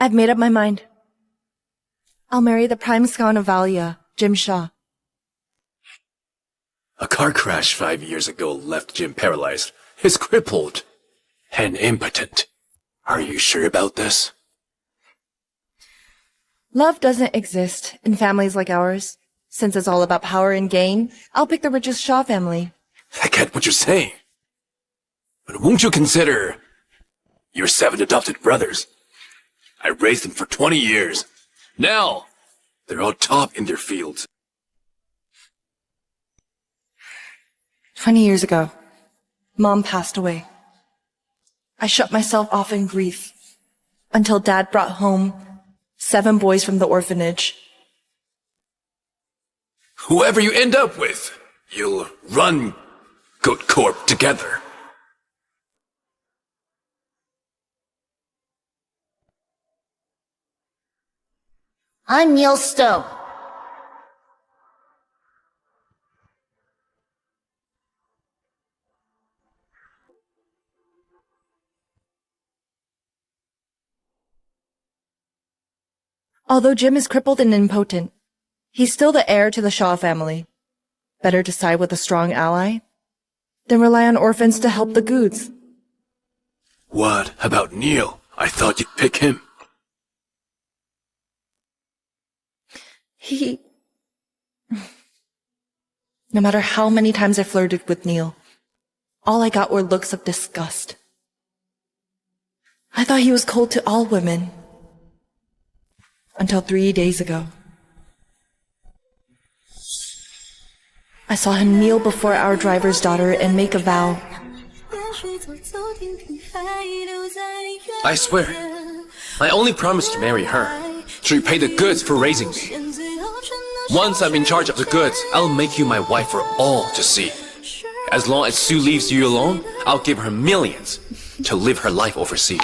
I've made up my mind. I'll marry the prime scout of Valia, Jim Shaw. A car crash 5 years ago left Jim paralyzed. He's crippled and impotent. Are you sure about this? Love doesn't exist in families like ours. Since it's all about power and gain, I'll pick the richest Shaw family. I get what you're saying. But won't you consider your 7 adopted brothers? I raised them for 20 years. Now, they're all top in their fields. 20 years ago, Mom passed away. I shut myself off in grief until Dad brought home 7 boys from the orphanage. Whoever you end up with, you'll run Goat Corp together. I'm Neil Stowe. Although Jim is crippled and impotent, he's still the heir to the Shaw family. Better to side with a strong ally than rely on orphans to help the Goods. What about Neil? I thought you'd pick him. No matter how many times I flirted with Neil, all I got were looks of disgust. I thought he was cold to all women. Until 3 days ago. I saw him kneel before our driver's daughter and make a vow. I swear, I only promised to marry her, to repay the Goods for raising me. Once I'm in charge of the Goods, I'll make you my wife for all to see. As long as Sue leaves you alone, I'll give her millions to live her life overseas.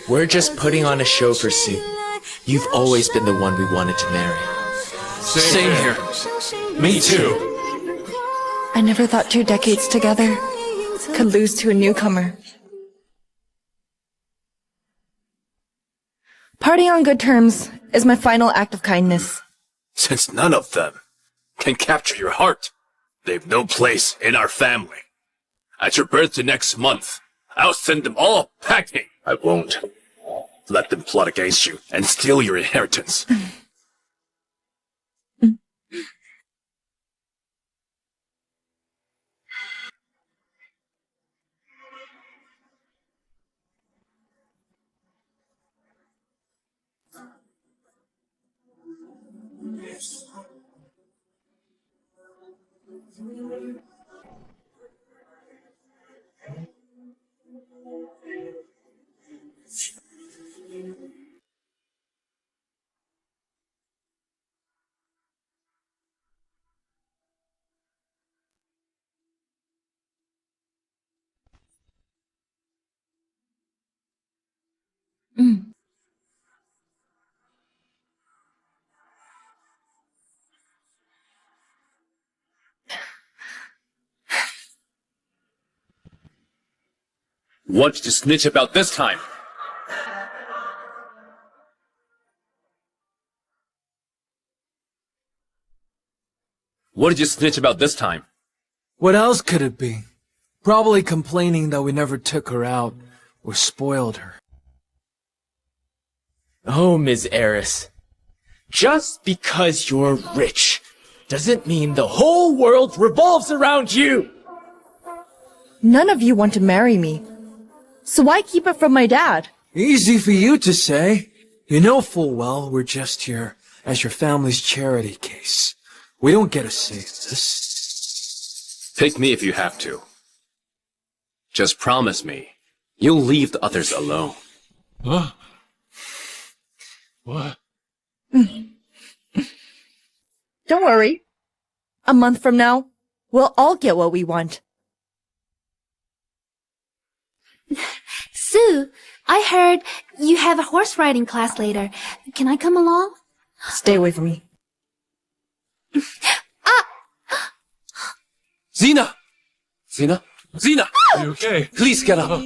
We're just putting on a show for Sue. You've always been the one we wanted to marry. Same here. Me too. I never thought 2 decades together could lose to a newcomer. Parting on good terms is my final act of kindness. Since none of them can capture your heart, they've no place in our family. At your birthday next month, I'll send them all packing. I won't let them plot against you and steal your inheritance. What did you snitch about this time? What did you snitch about this time? What else could it be? Probably complaining that we never took her out or spoiled her. Oh, Ms. Heiress. Just because you're rich doesn't mean the whole world revolves around you! None of you want to marry me. So why keep it from my dad? Easy for you to say. You know full well we're just here as your family's charity case. We don't get a say in this. Pick me if you have to. Just promise me you'll leave the others alone. Huh? What? Don't worry. A month from now, we'll all get what we want. Sue, I heard you have a horse riding class later. Can I come along? Stay away from me. Xena! Xena? Xena! Are you okay? Please get up.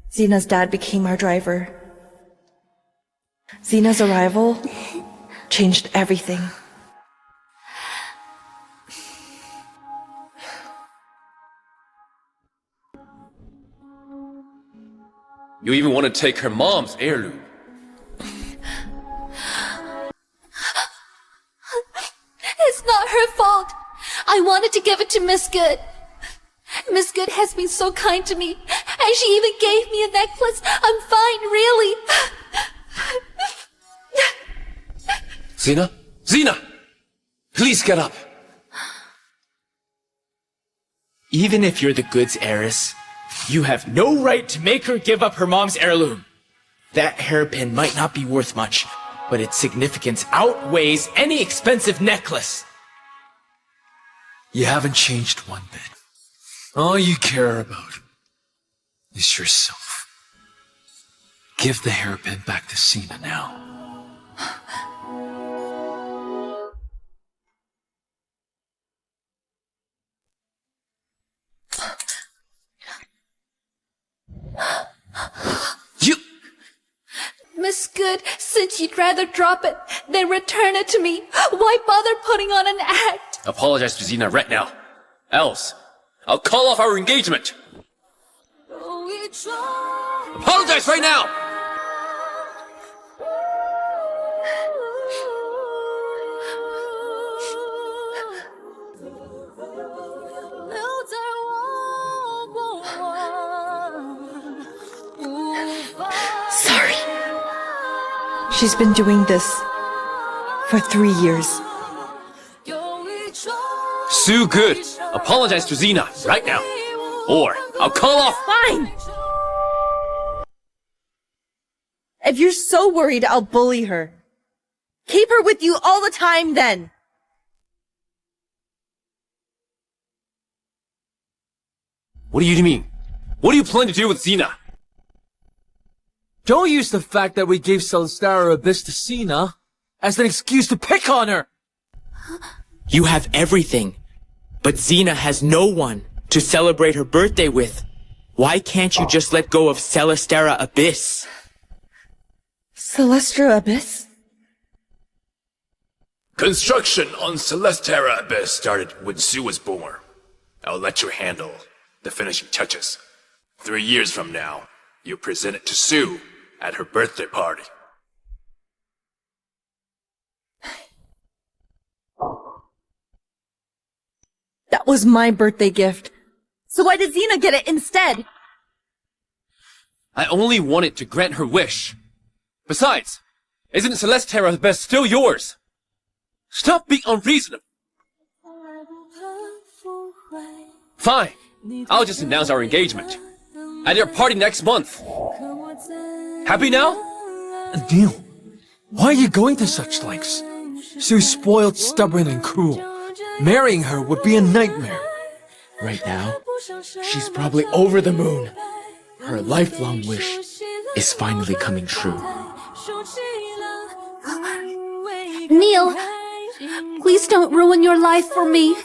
Xena's dad became our driver. Xena's arrival changed everything. You even want to take her mom's heirloom. It's not her fault. I wanted to give it to Miss Good. Miss Good has been so kind to me, and she even gave me a necklace. I'm fine, really. Xena? Xena! Please get up. Even if you're the Good's heiress, you have no right to make her give up her mom's heirloom. That hairpin might not be worth much, but its significance outweighs any expensive necklace. You haven't changed one bit. All you care about is yourself. Give the hairpin back to Xena now. You... Miss Good, since you'd rather drop it than return it to me, why bother putting on an act? Apologize to Xena right now. Else, I'll call off our engagement. Apologize right now! Sorry. She's been doing this for 3 years. Sue Good, apologize to Xena right now. Or I'll call off... Fine! If you're so worried I'll bully her, keep her with you all the time then! What do you mean? What do you plan to do with Xena? Don't use the fact that we gave Celestara Abyss to Xena as an excuse to pick on her! You have everything, but Xena has no one to celebrate her birthday with. Why can't you just let go of Celestara Abyss? Celestra Abyss? Construction on Celestara Abyss started when Sue was born. I'll let you handle the finishing touches. 3 years from now, you present it to Sue at her birthday party. That was my birthday gift. So why did Xena get it instead? I only wanted to grant her wish. Besides, isn't Celestara Abyss still yours? Stop being unreasonable. Fine. I'll just announce our engagement. At your party next month. Happy now? Neil, why are you going to such lengths? Sue's spoiled, stubborn, and cruel. Marrying her would be a nightmare. Right now, she's probably over the moon. Her lifelong wish is finally coming true. Neil, please don't ruin your life for me.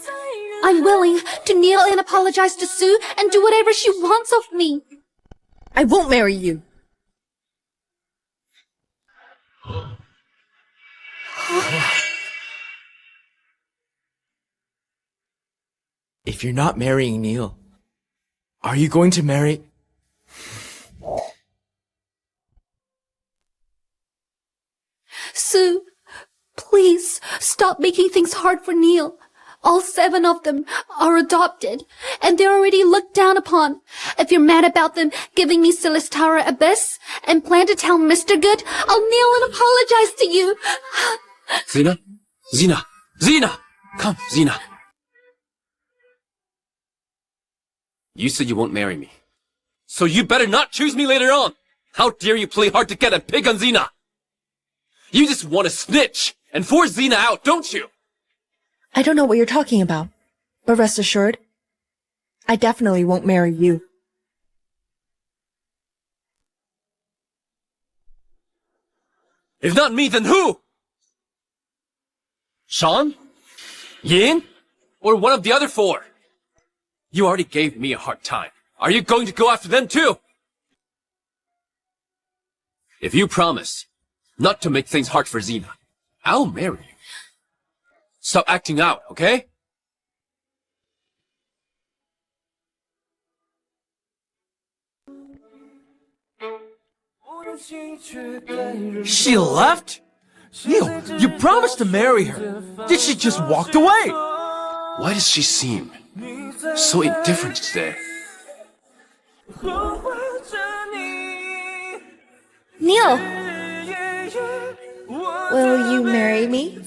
I'm willing to kneel and apologize to Sue and do whatever she wants of me. I won't marry you. If you're not marrying Neil, are you going to marry... Sue, please stop making things hard for Neil. All 7 of them are adopted, and they're already looked down upon. If you're mad about them giving me Celestara Abyss and plan to tell Mr. Good, I'll kneel and apologize to you. Xena? Xena! Xena! Come, Xena. You said you won't marry me. So you better not choose me later on! How dare you play hard to get and pick on Xena! You just want to snitch and force Xena out, don't you? I don't know what you're talking about, but rest assured, I definitely won't marry you. If not me, then who? Sean? Yin? Or one of the other 4? You already gave me a hard time. Are you going to go after them too? If you promise not to make things hard for Xena, I'll marry you. Stop acting out, okay? She left? Neil, you promised to marry her. Did she just walk away? Why does she seem so indifferent today? Neil! Will you marry me?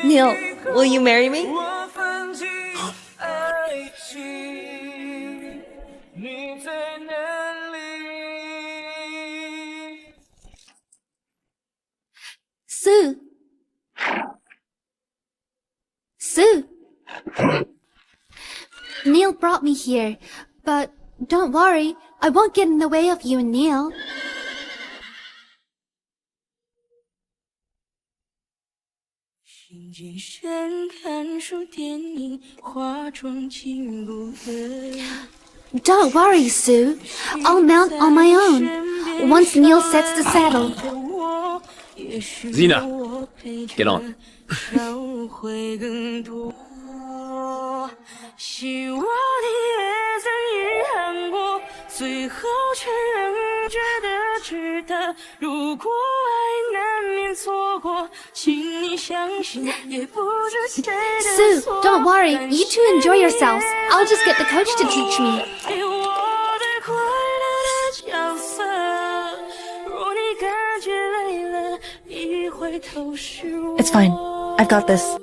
Neil, will you marry me? Sue. Sue. Neil brought me here, but don't worry, I won't get in the way of you and Neil. Don't worry, Sue. I'll mount on my own once Neil sets the saddle. Xena, get on. Sue, don't worry. You two enjoy yourselves. I'll just get the coach to teach me. It's fine. I've got this.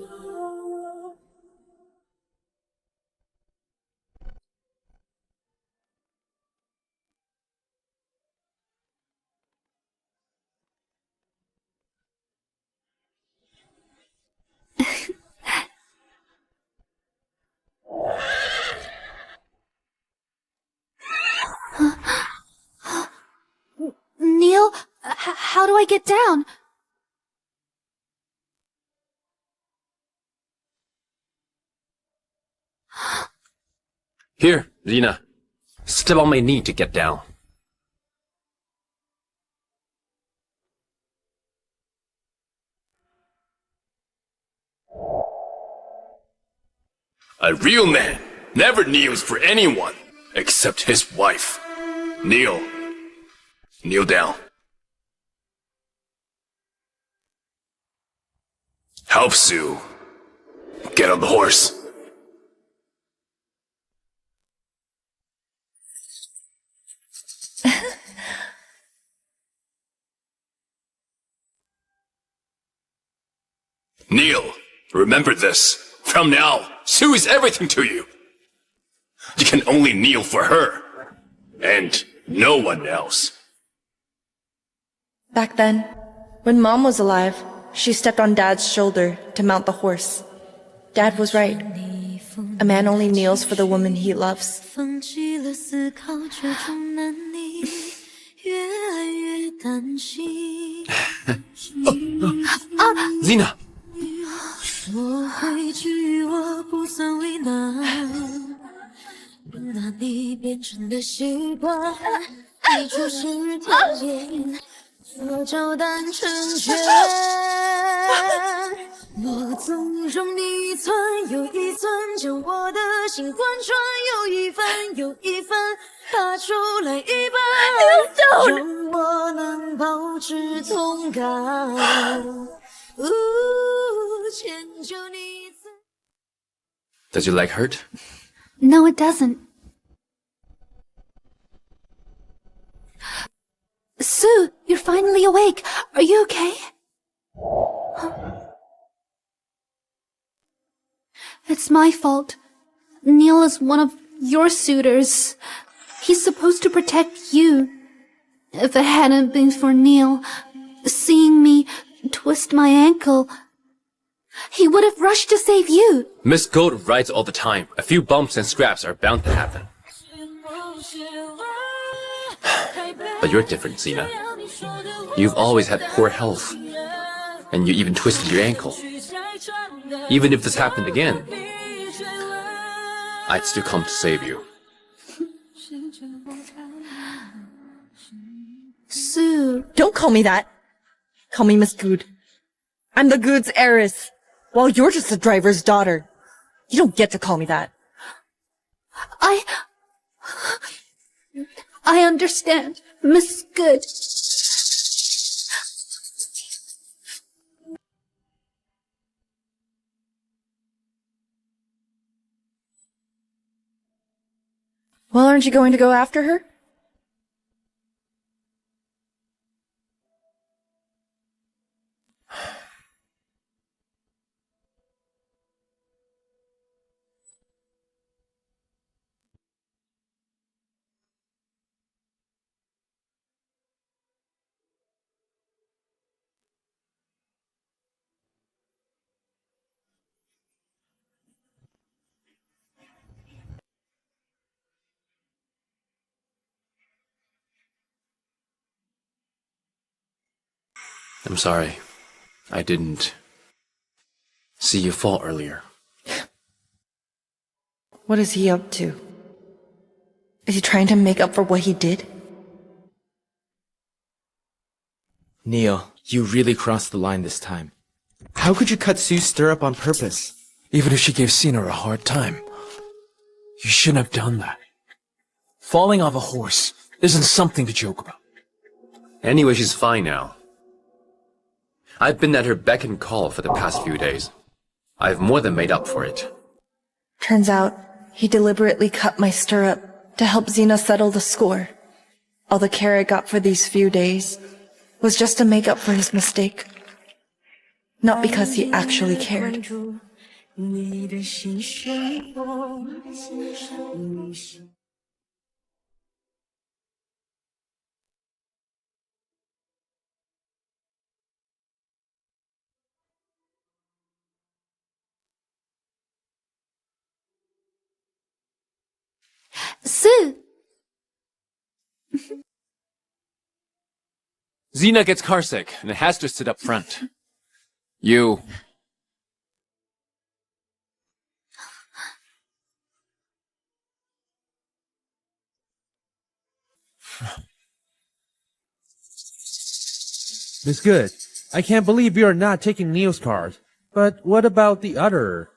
Neil, how do I get down? Here, Xena. Step on my knee to get down. A real man never kneels for anyone except his wife. Kneel. Kneel down. Help Sue. Get on the horse. Kneel. Remember this. From now, Sue is everything to you. You can only kneel for her. And no one else. Back then, when Mom was alive, she stepped on Dad's shoulder to mount the horse. Dad was right. A man only kneels for the woman he loves. Xena! 我回去，我不算为难，拿你变成的习惯，你就是天边，左照单成全。我纵容你一寸又一寸，将我的心贯穿，有一分又一分，把出来一半，让我能保持同感。迁就你。 Does your leg hurt? No, it doesn't. Sue, you're finally awake. Are you okay? It's my fault. Neil is one of your suitors. He's supposed to protect you. If it hadn't been for Neil, seeing me twist my ankle, he would have rushed to save you. Miss Gold rides all the time. A few bumps and scraps are bound to happen. But you're different, Xena. You've always had poor health. And you even twisted your ankle. Even if this happened again, I'd still come to save you. Sue. Don't call me that. Call me Miss Good. I'm the Good's heiress, while you're just the driver's daughter. You don't get to call me that. I understand, Miss Good. Well, aren't you going to go after her? I'm sorry. I didn't see you fall earlier. What is he up to? Is he trying to make up for what he did? Neil, you really crossed the line this time. How could you cut Sue's stirrup on purpose? Even if she gave Cena a hard time, you shouldn't have done that. Falling off a horse isn't something to joke about. Anyway, she's fine now. I've been at her beck and call for the past few days. I've more than made up for it. Turns out, he deliberately cut my stirrup to help Xena settle the score. All the care I got for these few days was just to make up for his mistake. Not because he actually cared. Sue! Xena gets carsick and has to sit up front. You... Miss Good, I can't believe you're not taking Neil's cars. But what about the other?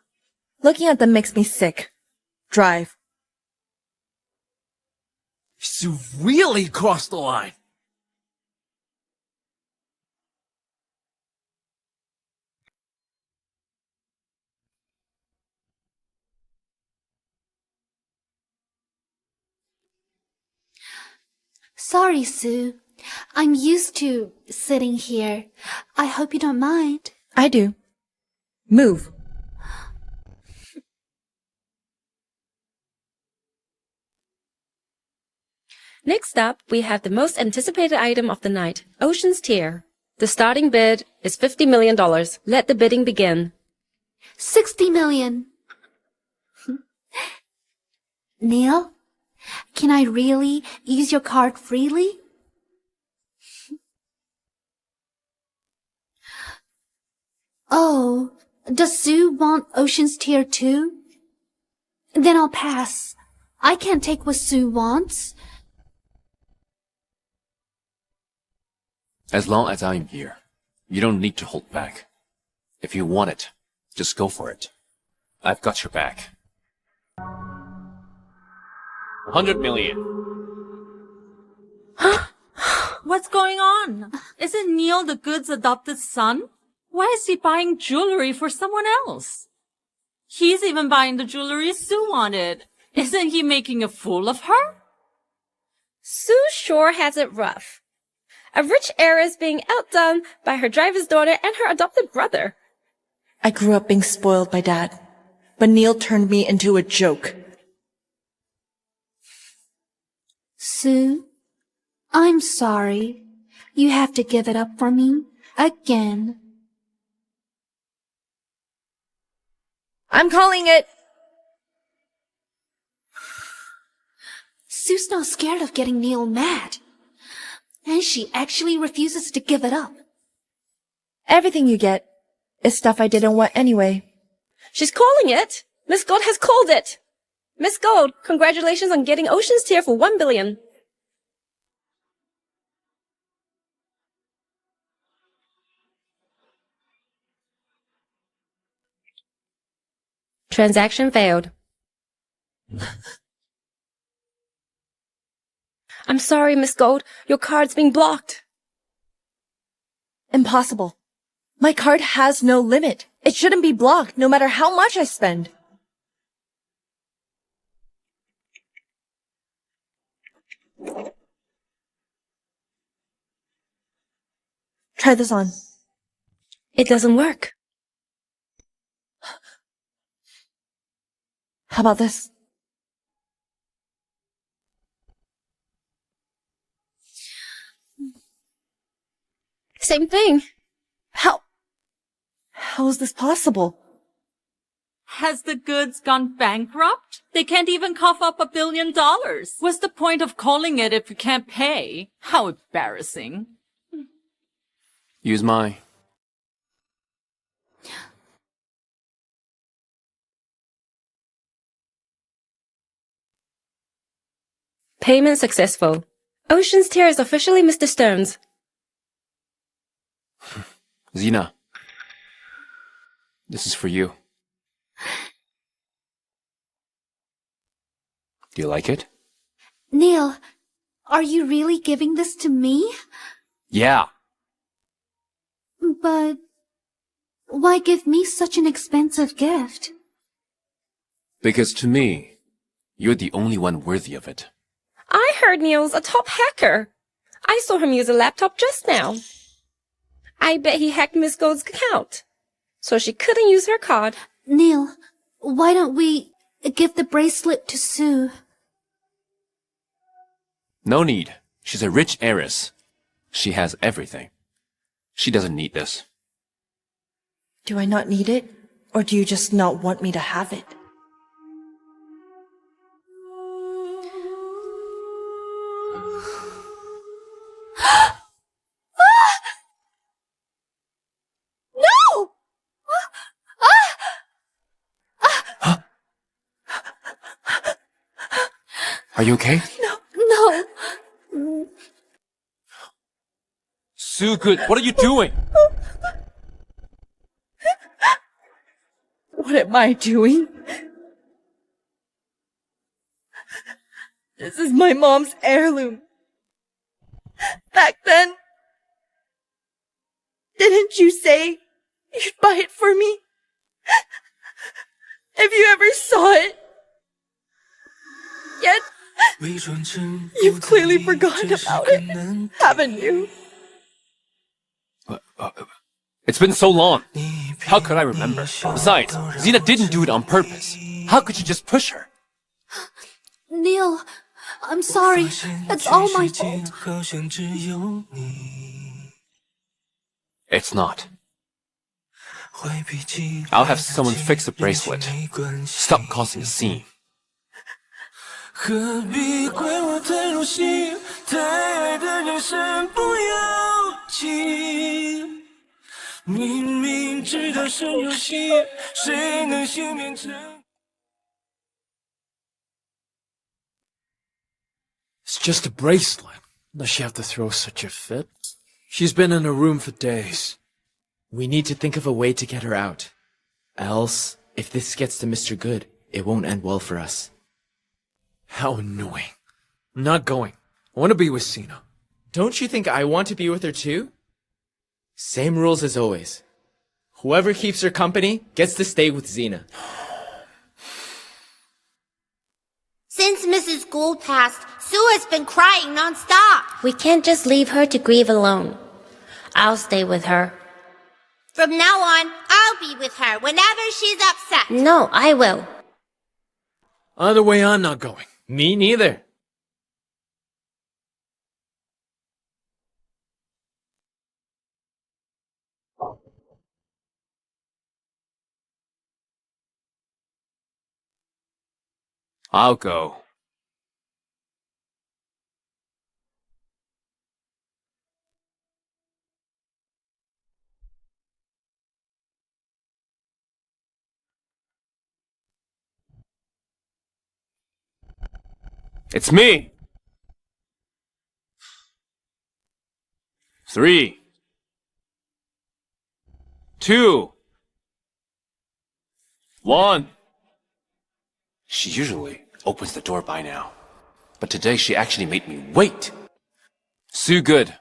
Looking at them makes me sick. Drive. You really crossed the line. Sorry, Sue. I'm used to sitting here. I hope you don't mind. I do. Move. Next up, we have the most anticipated item of the night, Ocean's Tier. The starting bid is $50 million. Let the bidding begin. 60 million. Neil, can I really use your card freely? Oh, does Sue want Ocean's Tier too? Then I'll pass. I can't take what Sue wants. As long as I'm here, you don't need to hold back. If you want it, just go for it. I've got your back. 100 million. What's going on? Isn't Neil the Good's adopted son? Why is he buying jewelry for someone else? He's even buying the jewelry Sue wanted. Isn't he making a fool of her? Sue sure has it rough. A rich heiress being outdone by her driver's daughter and her adopted brother. I grew up being spoiled by Dad, but Neil turned me into a joke. Sue, I'm sorry. You have to give it up for me again. I'm calling it. Sue's not scared of getting Neil mad. And she actually refuses to give it up. Everything you get is stuff I didn't want anyway. She's calling it. Miss Gold has called it. Miss Gold, congratulations on getting Ocean's Tier for $1 billion. Transaction failed. I'm sorry, Miss Gold. Your card's being blocked. Impossible. My card has no limit. It shouldn't be blocked, no matter how much I spend. Try this on. It doesn't work. How about this? Same thing. How is this possible? Has the Goods gone bankrupt? They can't even cough up $1 billion. What's the point of calling it if you can't pay? How embarrassing. Use my. Payment successful. Ocean's Tier is officially Mr. Stone's. Zena. This is for you. Do you like it? Neil, are you really giving this to me? Yeah. But why give me such an expensive gift? Because to me, you're the only one worthy of it. I heard Neil's a top hacker. I saw him use a laptop just now. I bet he hacked Miss Gold's account, so she couldn't use her card. Neil, why don't we give the bracelet to Sue? No need. She's a rich heiress. She has everything. She doesn't need this. Do I not need it? Or do you just not want me to have it? No! Are you okay? No. Sue Good, what are you doing? What am I doing? This is my mom's heirloom. Back then, didn't you say you'd buy it for me? Have you ever saw it? Yet, you've clearly forgotten about it, haven't you? It's been so long. How could I remember? Besides, Zena didn't do it on purpose. How could you just push her? Neil, I'm sorry. It's all my fault. It's not. I'll have someone fix the bracelet. Stop causing a scene. 何必怪我太入戏，太爱的人身不由己。明明知道是游戏，谁能幸免成？ It's just a bracelet. Does she have to throw such a fit? She's been in her room for days. We need to think of a way to get her out. Else, if this gets to Mr. Good, it won't end well for us. How annoying. I'm not going. I want to be with Xena. Don't you think I want to be with her too? Same rules as always. Whoever keeps her company gets to stay with Xena. Since Mrs. Gould passed, Sue has been crying nonstop. We can't just leave her to grieve alone. I'll stay with her. From now on, I'll be with her whenever she's upset. No, I will. Either way, I'm not going. Me neither. I'll go. It's me! 3, 2, 1. She usually opens the door by now, but today she actually made me wait. Sue Good,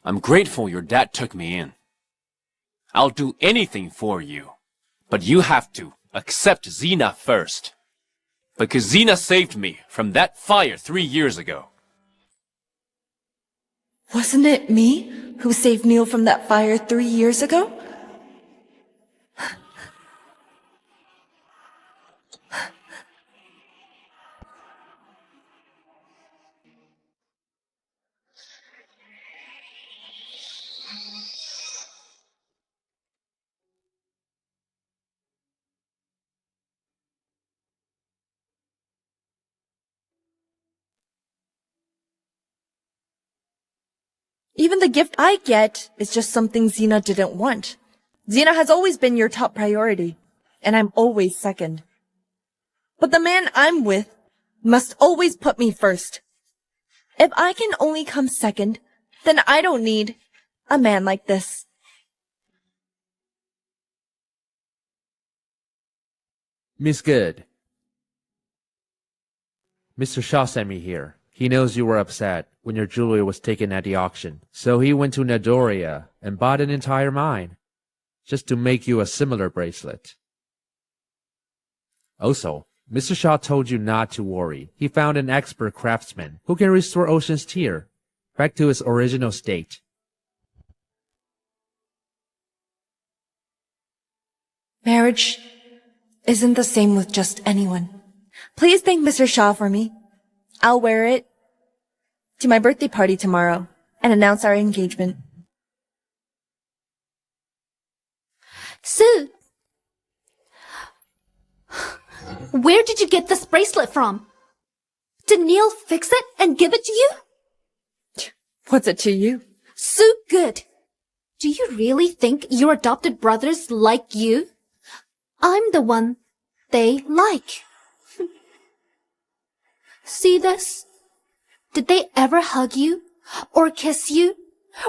I'm grateful your dad took me in. I'll do anything for you, but you have to accept Xena first. Because Xena saved me from that fire 3 years ago. Wasn't it me who saved Neil from that fire 3 years ago? Even the gift I get is just something Xena didn't want. Xena has always been your top priority, and I'm always second. But the man I'm with must always put me first. If I can only come second, then I don't need a man like this. Miss Good. Mr. Shaw sent me here. He knows you were upset when your jewelry was taken at the auction, so he went to Nadoria and bought an entire mine, just to make you a similar bracelet. Also, Mr. Shaw told you not to worry. He found an expert craftsman who can restore Ocean's Tear back to its original state. Marriage isn't the same with just anyone. Please thank Mr. Shaw for me. I'll wear it to my birthday party tomorrow and announce our engagement. Sue! Where did you get this bracelet from? Did Neil fix it and give it to you? What's it to you? Sue Good! Do you really think your adopted brothers like you? I'm the one they like. See this? Did they ever hug you? Or kiss you?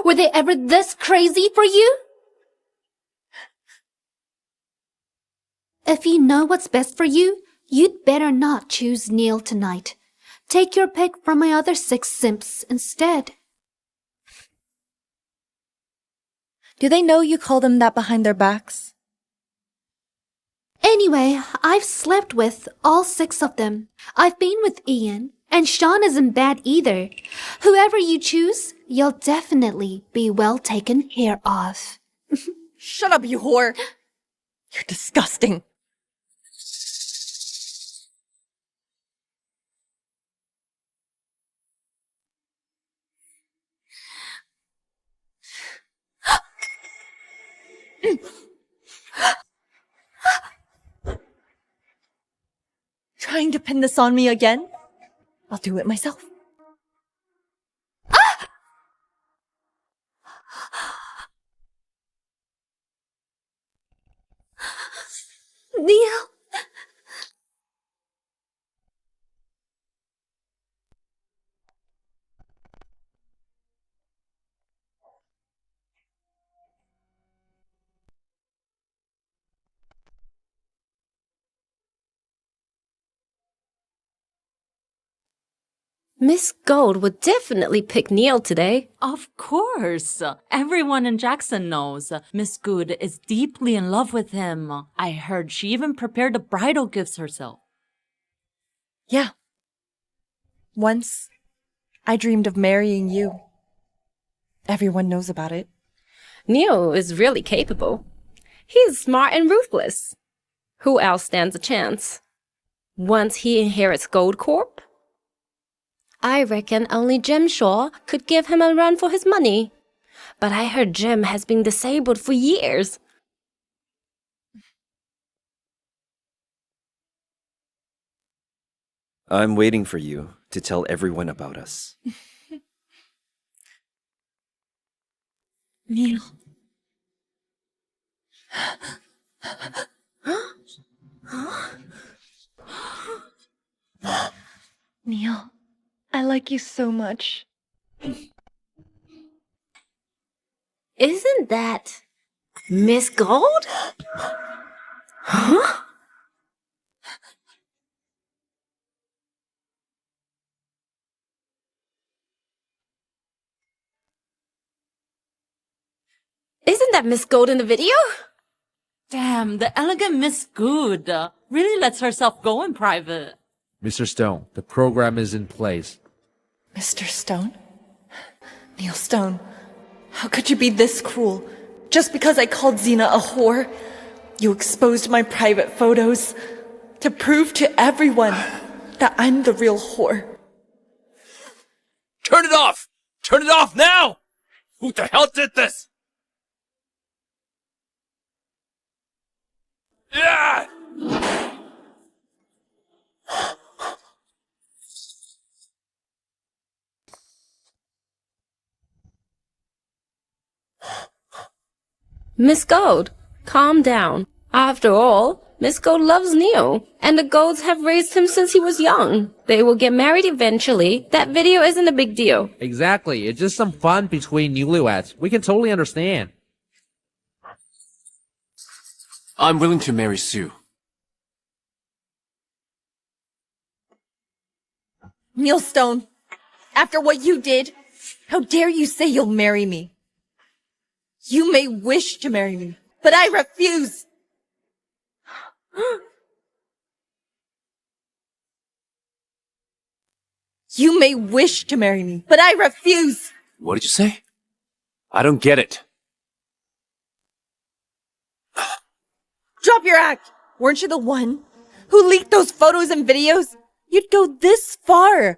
Were they ever this crazy for you? If you know what's best for you, you'd better not choose Neil tonight. Take your pick from my other 6 simps instead. Do they know you call them that behind their backs? Anyway, I've slept with all 6 of them. I've been with Ian, and Sean isn't bad either. Whoever you choose, you'll definitely be well taken care of. Shut up, you whore! You're disgusting. Trying to pin this on me again? I'll do it myself. Neil! Miss Gold would definitely pick Neil today. Of course. Everyone in Jackson knows Miss Good is deeply in love with him. I heard she even prepared the bridal gifts herself. Yeah. Once, I dreamed of marrying you. Everyone knows about it. Neil is really capable. He's smart and ruthless. Who else stands a chance? Once he inherits Gold Corp, I reckon only Jim Shaw could give him a run for his money. But I heard Jim has been disabled for years. I'm waiting for you to tell everyone about us. Neil. Neil, I like you so much. Isn't that Miss Gold? Huh? Isn't that Miss Gold in the video? Damn, the elegant Miss Good really lets herself go in private. Mr. Stone, the program is in place. Mr. Stone? Neil Stone, how could you be this cruel? Just because I called Xena a whore? You exposed my private photos to prove to everyone that I'm the real whore. Turn it off! Turn it off now! Who the hell did this? Yeah! Miss Gold, calm down. After all, Miss Gold loves Neil, and the Golds have raised him since he was young. They will get married eventually. That video isn't a big deal. Exactly. It's just some fun between newlyweds. We can totally understand. I'm willing to marry Sue. Neil Stone, after what you did, how dare you say you'll marry me? You may wish to marry me, but I refuse. You may wish to marry me, but I refuse. What did you say? I don't get it. Drop your act. Weren't you the one who leaked those photos and videos? You'd go this far.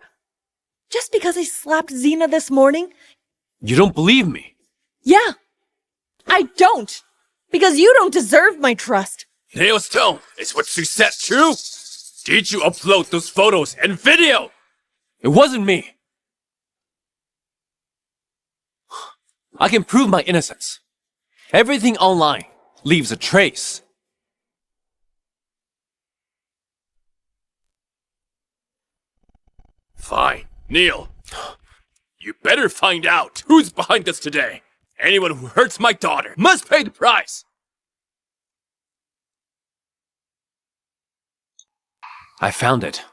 Just because I slapped Xena this morning? You don't believe me? Yeah. I don't. Because you don't deserve my trust. Neil Stone, is what Sue said true? Did you upload those photos and video? It wasn't me. I can prove my innocence. Everything online leaves a trace. Fine. Neil, you better find out who's behind this today. Anyone who hurts my daughter must pay the price. I found it.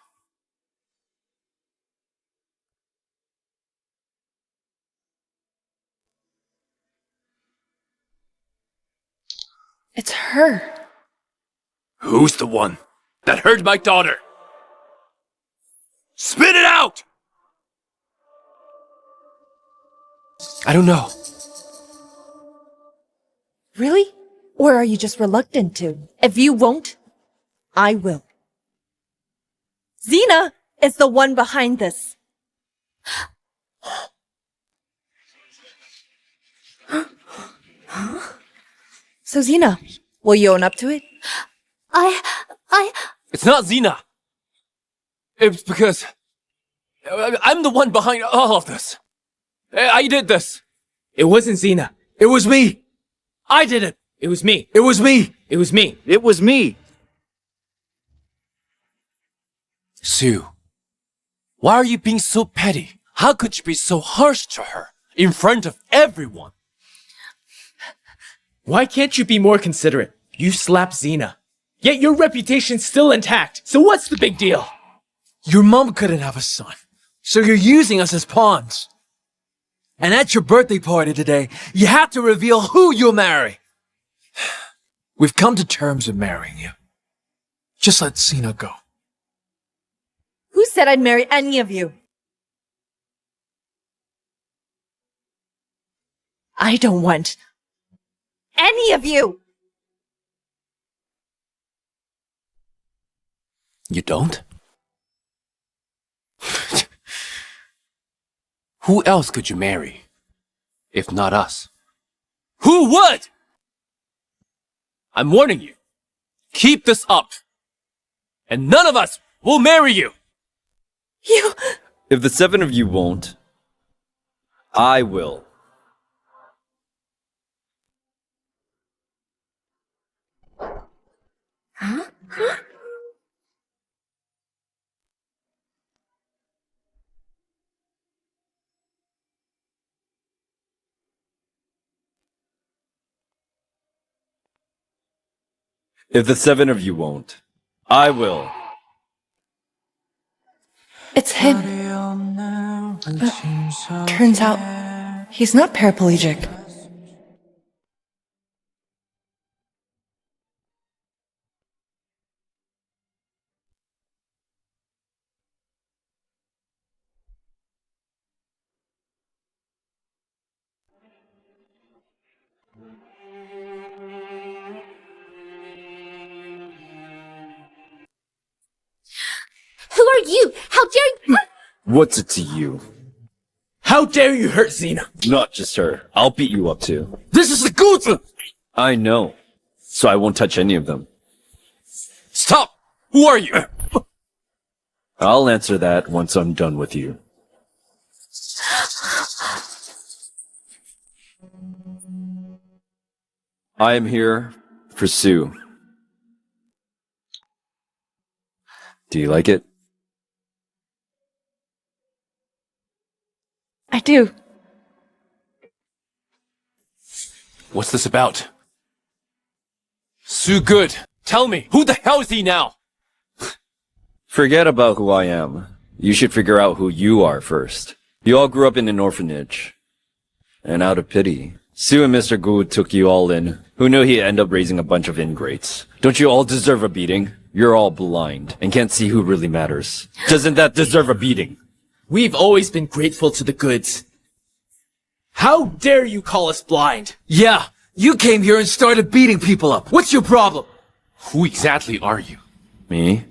It's her. Who's the one that hurt my daughter? Spit it out! I don't know. Really? Or are you just reluctant to? If you won't, I will. Xena is the one behind this. So Xena, will you own up to it? It's not Xena. It's because I'm the one behind all of this. I did this. It wasn't Xena. It was me! I did it. It was me. It was me! It was me. It was me! Sue, why are you being so petty? How could you be so harsh to her in front of everyone? Why can't you be more considerate? You slapped Xena. Yet your reputation's still intact. So what's the big deal? Your mom couldn't have a son. So you're using us as pawns. And at your birthday party today, you have to reveal who you'll marry. We've come to terms with marrying you. Just let Cena go. Who said I'd marry any of you? I don't want any of you! You don't? Who else could you marry? If not us? Who would? I'm warning you. Keep this up. And none of us will marry you! You... If the 7 of you won't, I will. Huh? If the 7 of you won't, I will. It's him. Turns out, he's not paraplegic. Who are you? How dare you? What's it to you? How dare you hurt Xena? Not just her. I'll beat you up too. This is the good. I know. So I won't touch any of them. Stop! Who are you? I'll answer that once I'm done with you. I am here for Sue. Do you like it? I do. What's this about? Sue Good, tell me, who the hell is he now? Forget about who I am. You should figure out who you are first. You all grew up in an orphanage. And out of pity, Sue and Mr. Good took you all in. Who knew he'd end up raising a bunch of ingrates? Don't you all deserve a beating? You're all blind and can't see who really matters. Doesn't that deserve a beating? We've always been grateful to the Goods. How dare you call us blind? Yeah, you came here and started beating people up. What's your problem? Who exactly are you? Me?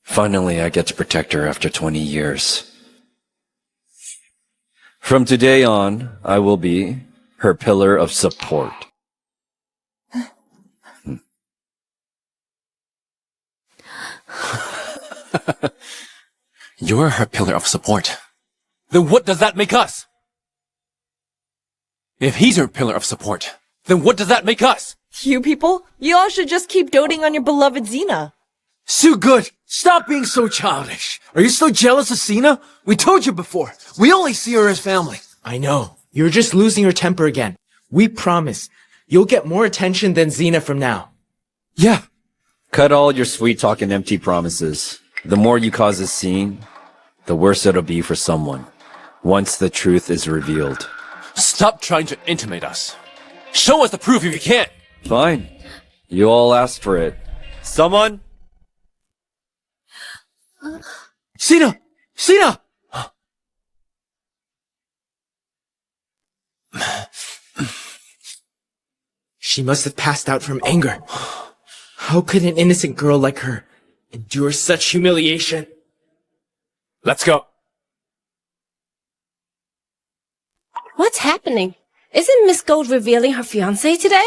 Finally, I get to protect her after 20 years. From today on, I will be her pillar of support. You're her pillar of support. Then what does that make us? If he's her pillar of support, then what does that make us? You people, you all should just keep doting on your beloved Xena. Sue Good, stop being so childish. Are you still jealous of Cena? We told you before. We only see her as family. I know. You're just losing your temper again. We promise. You'll get more attention than Xena from now. Yeah. Cut all your sweet talk and empty promises. The more you cause a scene, the worse it'll be for someone. Once the truth is revealed. Stop trying to intimidate us. Show us the proof if you can. Fine. You all asked for it. Someone? Cena! Cena! She must have passed out from anger. How could an innocent girl like her endure such humiliation? Let's go. What's happening? Isn't Miss Gold revealing her fiancé today?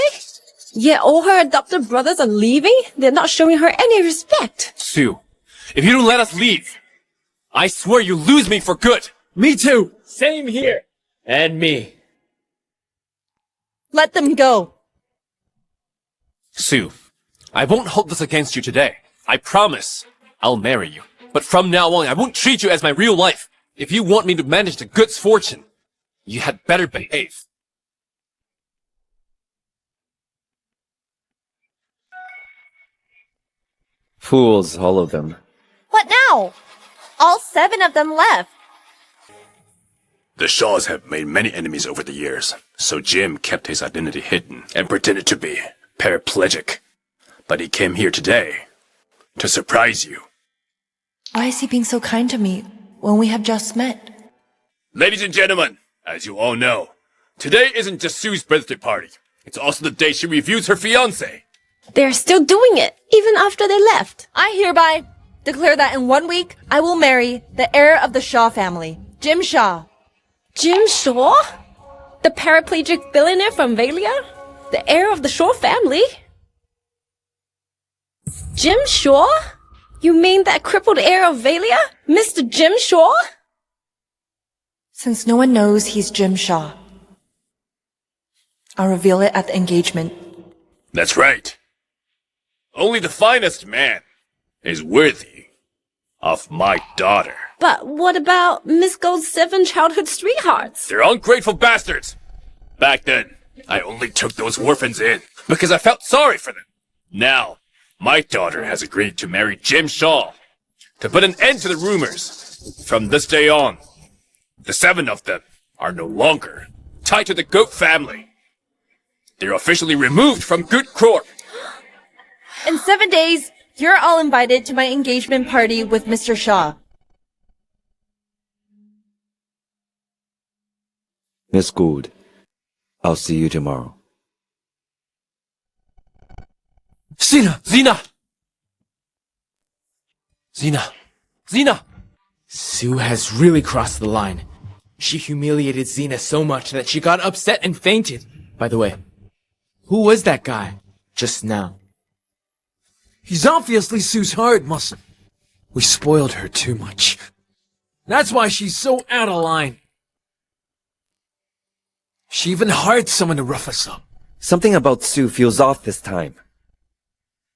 Yet all her adopted brothers are leaving? They're not showing her any respect. Sue, if you don't let us leave, I swear you lose me for good. Me too. Same here. And me. Let them go. Sue, I won't hold this against you today. I promise I'll marry you. But from now on, I won't treat you as my real wife. If you want me to manage the Good's fortune, you had better behave. Fools, all of them. What now? All 7 of them left. The Shaws have made many enemies over the years, so Jim kept his identity hidden and pretended to be paraplegic. But he came here today to surprise you. Why is he being so kind to me when we have just met? Ladies and gentlemen, as you all know, today isn't just Sue's birthday party. It's also the day she reviews her fiancé. They're still doing it, even after they left. I hereby declare that in 1 week, I will marry the heir of the Shaw family, Jim Shaw. Jim Shaw? The paraplegic billionaire from Valia? The heir of the Shaw family? Jim Shaw? You mean that crippled heir of Valia? Mr. Jim Shaw? Since no one knows he's Jim Shaw, I'll reveal it at the engagement. That's right. Only the finest man is worthy of my daughter. But what about Miss Gold's 7 childhood sweethearts? They're ungrateful bastards. Back then, I only took those orphans in because I felt sorry for them. Now, my daughter has agreed to marry Jim Shaw to put an end to the rumors. From this day on, the 7 of them are no longer tied to the Goat family. They're officially removed from Goat Corp. In 7 days, you're all invited to my engagement party with Mr. Shaw. Miss Gould, I'll see you tomorrow. Zena! Zena! Zena! Zena! Sue has really crossed the line. She humiliated Xena so much that she got upset and fainted. By the way, who was that guy just now? He's obviously Sue's hard muscle. We spoiled her too much. That's why she's so out of line. She even hired someone to rough us up. Something about Sue feels off this time.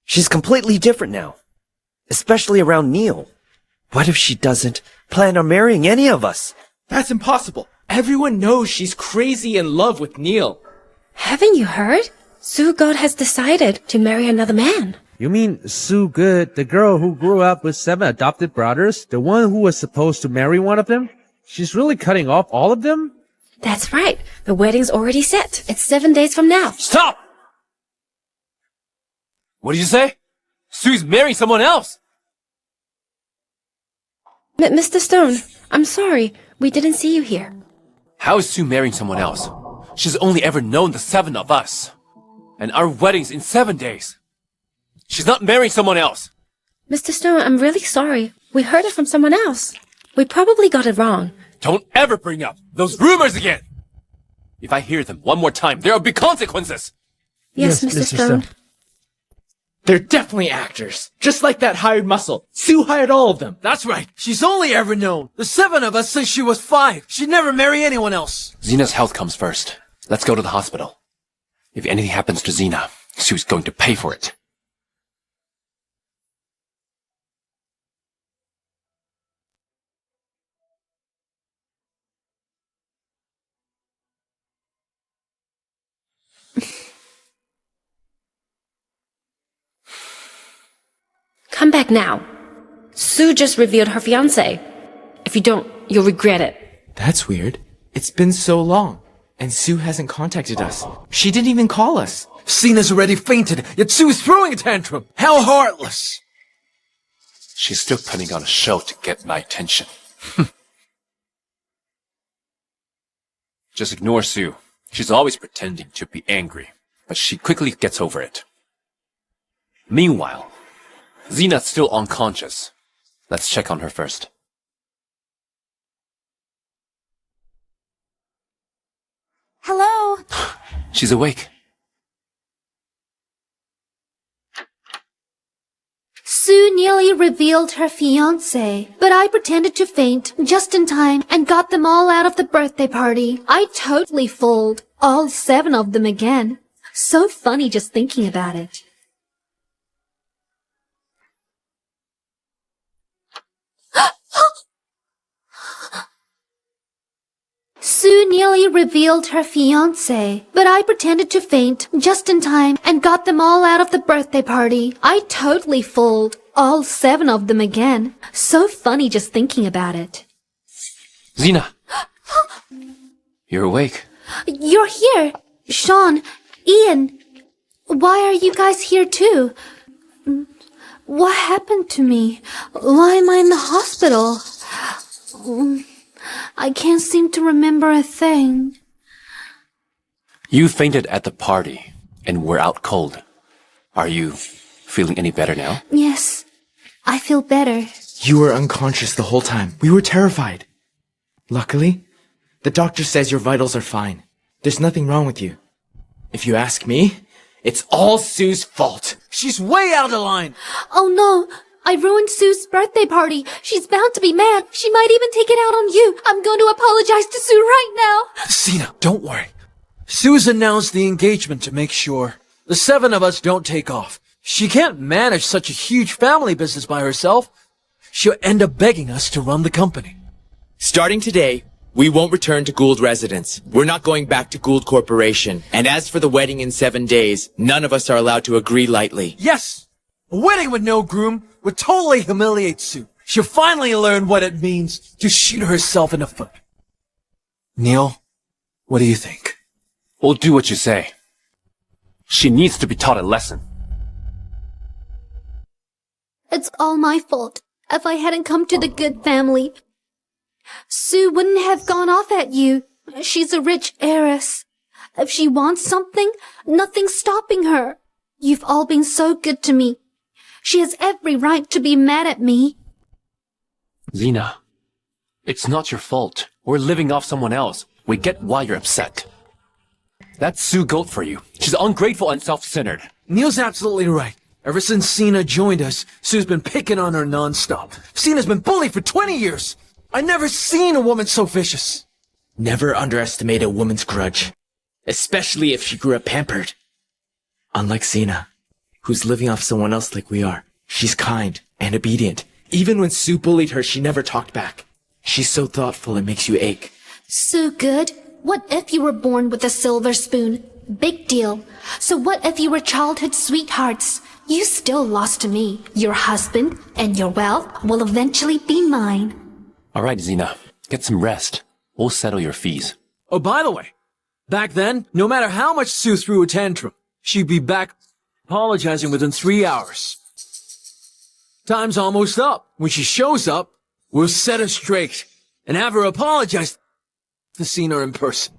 She's completely different now. Especially around Neil. What if she doesn't plan on marrying any of us? That's impossible. Everyone knows she's crazy in love with Neil. Haven't you heard? Sue God has decided to marry another man. You mean Sue Good, the girl who grew up with 7 adopted brothers? The one who was supposed to marry one of them? She's really cutting off all of them? That's right. The wedding's already set. It's 7 days from now. Stop! What did you say? Sue's marrying someone else! Mr. Stone, I'm sorry. We didn't see you here. How is Sue marrying someone else? She's only ever known the 7 of us. And our wedding's in 7 days. She's not marrying someone else. Mr. Stone, I'm really sorry. We heard it from someone else. We probably got it wrong. Don't ever bring up those rumors again! If I hear them one more time, there will be consequences! Yes, Mr. Stone. They're definitely actors. Just like that hired muscle. Sue hired all of them. That's right. She's only ever known the 7 of us since she was 5. She'd never marry anyone else. Zena's health comes first. Let's go to the hospital. If anything happens to Zena, Sue's going to pay for it. Come back now. Sue just revealed her fiancé. If you don't, you'll regret it. That's weird. It's been so long. And Sue hasn't contacted us. She didn't even call us. Cena's already fainted, yet Sue's throwing a tantrum. How heartless. She's still putting on a show to get my attention. Just ignore Sue. She's always pretending to be angry, but she quickly gets over it. Meanwhile, Zena's still unconscious. Let's check on her first. Hello? She's awake. Sue nearly revealed her fiancé, but I pretended to faint just in time and got them all out of the birthday party. I totally fooled all 7 of them again. So funny just thinking about it. Sue nearly nearly revealed her fiancé, but I pretended to faint just in time and got them all out of the birthday party. I totally fooled all 7 of them again. So funny just thinking about it. Xena! You're awake. You're here. Sean, Ian, why are you guys here too? What happened to me? Why am I in the hospital? I can't seem to remember a thing. You fainted at the party and were out cold. Are you feeling any better now? Yes, I feel better. You were unconscious the whole time. We were terrified. Luckily, the doctor says your vitals are fine. There's nothing wrong with you. If you ask me, it's all Sue's fault. She's way out of line. Oh no, I ruined Sue's birthday party. She's bound to be mad. She might even take it out on you. I'm going to apologize to Sue right now. Xena, don't worry. Sue's announced the engagement to make sure the 7 of us don't take off. She can't manage such a huge family business by herself. She'll end up begging us to run the company. Starting today, we won't return to Gould Residence. We're not going back to Gould Corporation. And as for the wedding in 7 days, none of us are allowed to agree lightly. Yes! A wedding with no groom would totally humiliate Sue. She'll finally learn what it means to shoot herself in the foot. Neil, what do you think? We'll do what you say. She needs to be taught a lesson. It's all my fault. If I hadn't come to the good family, Sue wouldn't have gone off at you. She's a rich heiress. If she wants something, nothing's stopping her. You've all been so good to me. She has every right to be mad at me. Xena, it's not your fault. We're living off someone else. We get why you're upset. That's Sue Gold for you. She's ungrateful and self-centered. Neil's absolutely right. Ever since Cena joined us, Sue's been picking on her non-stop. Cena's been bullied for 20 years. I never seen a woman so vicious. Never underestimate a woman's grudge. Especially if she grew up pampered. Unlike Xena, who's living off someone else like we are. She's kind and obedient. Even when Sue bullied her, she never talked back. She's so thoughtful it makes you ache. So good. What if you were born with a silver spoon? Big deal. So what if you were childhood sweethearts? You still lost to me. Your husband and your wealth will eventually be mine. Alright, Xena. Get some rest. We'll settle your fees. Oh, by the way, back then, no matter how much Sue threw a tantrum, she'd be back apologizing within 3 hours. Time's almost up. When she shows up, we'll set her straight and have her apologize to see her in person.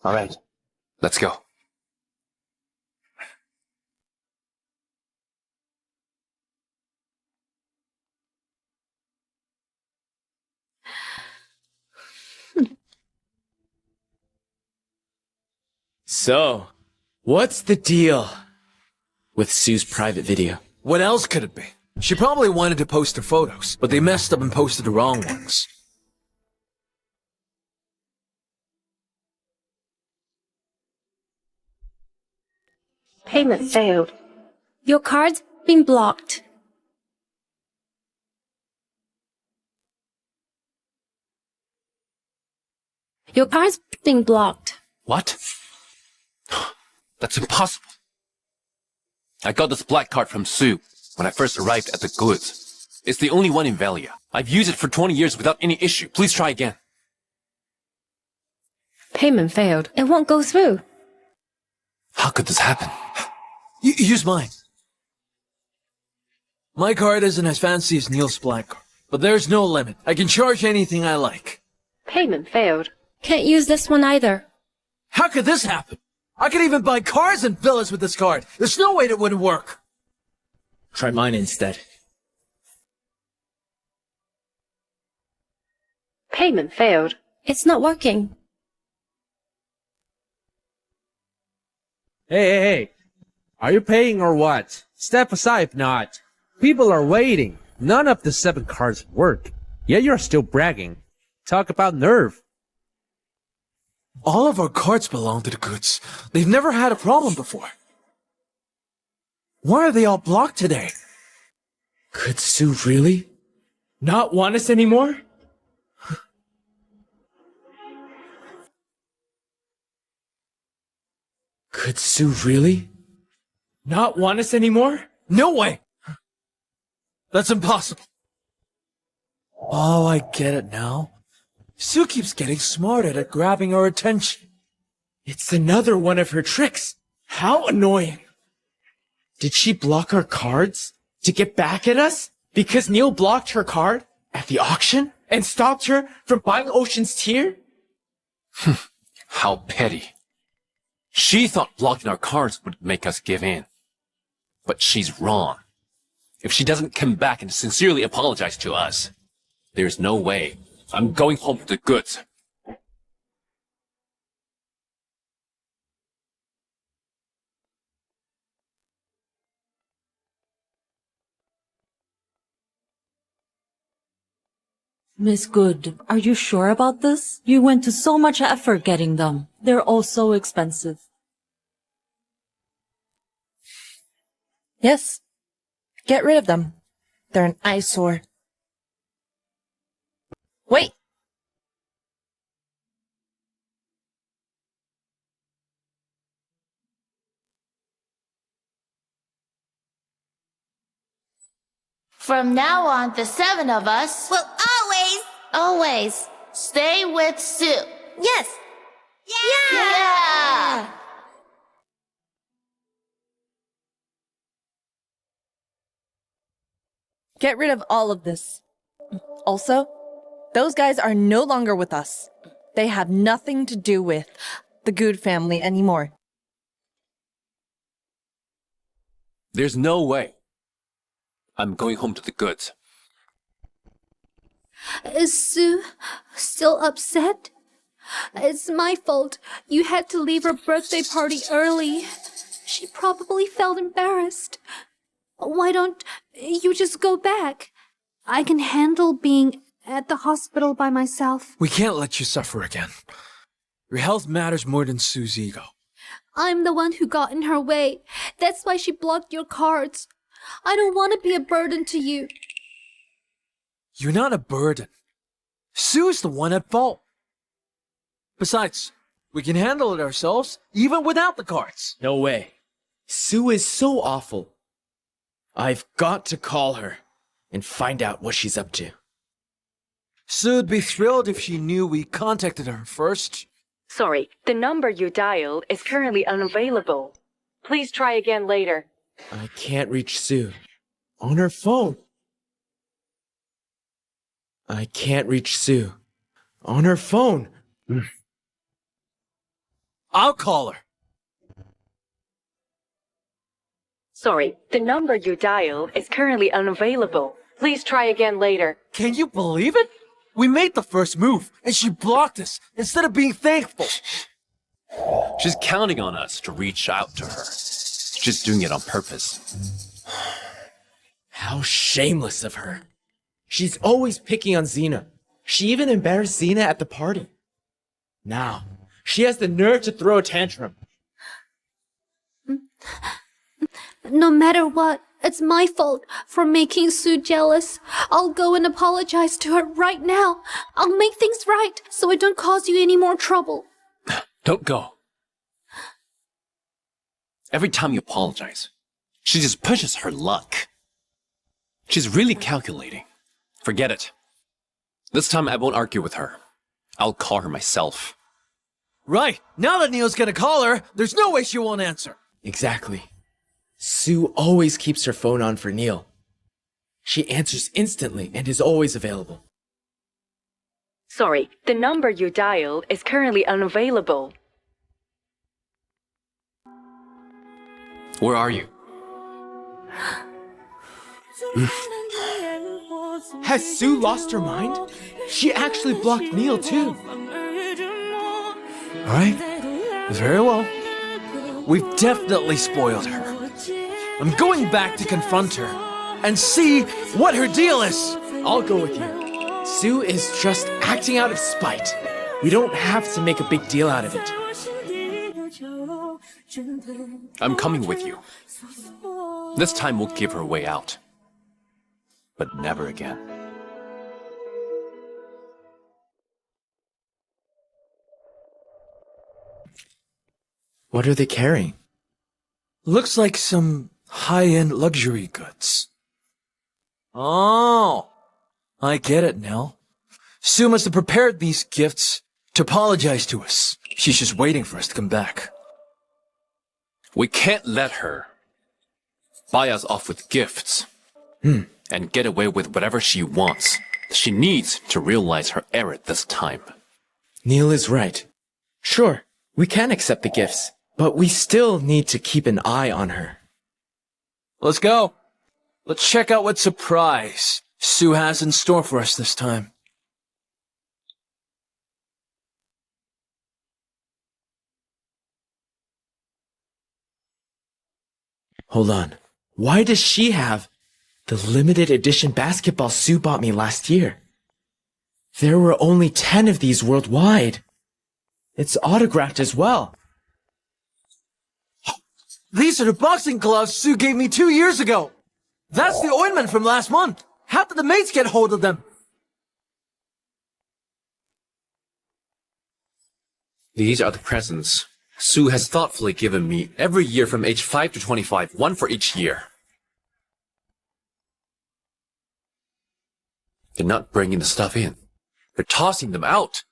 Alright. Let's go. So, what's the deal with Sue's private video? What else could it be? She probably wanted to post her photos, but they messed up and posted the wrong ones. Payment failed. Your card's been blocked. Your card's been blocked. What? That's impossible. I got this black card from Sue when I first arrived at the goods. It's the only one in Valia. I've used it for 20 years without any issue. Please try again. Payment failed. It won't go through. How could this happen? Use mine. My card isn't as fancy as Neil's black card, but there's no limit. I can charge anything I like. Payment failed. Can't use this one either. How could this happen? I could even buy cars in villas with this card. There's no way that wouldn't work. Try mine instead. Payment failed. It's not working. Hey. Are you paying or what? Step aside if not. People are waiting. None of the 7 cards work. Yet you're still bragging. Talk about nerve. All of our cards belong to the goods. They've never had a problem before. Why are they all blocked today? Could Sue really not want us anymore? Could Sue really not want us anymore? No way! That's impossible. Oh, I get it now. Sue keeps getting smarter at grabbing our attention. It's another one of her tricks. How annoying. Did she block our cards to get back at us? Because Neil blocked her card at the auction and stopped her from buying Ocean's Tear? How petty. She thought blocking our cards would make us give in. But she's wrong. If she doesn't come back and sincerely apologize to us, there's no way. I'm going home for the goods. Miss Good, are you sure about this? You went to so much effort getting them. They're all so expensive. Yes. Get rid of them. They're an eyesore. Wait! From now on, the 7 of us will always stay with Sue. Yes. Yeah. Get rid of all of this. Also, those guys are no longer with us. They have nothing to do with the Good family anymore. There's no way. I'm going home to the goods. Is Sue still upset? It's my fault. You had to leave her birthday party early. She probably felt embarrassed. Why don't you just go back? I can handle being at the hospital by myself. We can't let you suffer again. Your health matters more than Sue's ego. I'm the one who got in her way. That's why she blocked your cards. I don't want to be a burden to you. You're not a burden. Sue's the one at fault. Besides, we can handle it ourselves, even without the cards. No way. Sue is so awful. I've got to call her and find out what she's up to. Sue'd be thrilled if she knew we contacted her first. Sorry, the number you dialed is currently unavailable. Please try again later. I can't reach Sue. On her phone. I can't reach Sue. On her phone. I'll call her. Sorry, the number you dialed is currently unavailable. Please try again later. Can you believe it? We made the first move, and she blocked us instead of being thankful. She's counting on us to reach out to her. She's doing it on purpose. How shameless of her. She's always picking on Xena. She even embarrassed Xena at the party. Now, she has the nerve to throw a tantrum. No matter what, it's my fault for making Sue jealous. I'll go and apologize to her right now. I'll make things right so I don't cause you any more trouble. Don't go. Every time you apologize, she just pushes her luck. She's really calculating. Forget it. This time I won't argue with her. I'll call her myself. Right. Now that Neil's gonna call her, there's no way she won't answer. Exactly. Sue always keeps her phone on for Neil. She answers instantly and is always available. Sorry, the number you dialed is currently unavailable. Where are you? Has Sue lost her mind? She actually blocked Neil too. Alright. Very well. We've definitely spoiled her. I'm going back to confront her and see what her deal is. I'll go with you. Sue is just acting out of spite. We don't have to make a big deal out of it. I'm coming with you. This time we'll give her a way out. But never again. What are they carrying? Looks like some high-end luxury goods. Oh, I get it now. Sue must have prepared these gifts to apologize to us. She's just waiting for us to come back. We can't let her buy us off with gifts and get away with whatever she wants. She needs to realize her error this time. Neil is right. Sure, we can accept the gifts, but we still need to keep an eye on her. Let's go. Let's check out what surprise Sue has in store for us this time. Hold on. Why does she have the limited edition basketball Sue bought me last year? There were only 10 of these worldwide. It's autographed as well. These are the boxing gloves Sue gave me 2 years ago. That's the ointment from last month. How did the maids get hold of them? These are the presents Sue has thoughtfully given me every year from age 5 to 25, one for each year. They're not bringing the stuff in. They're tossing them out.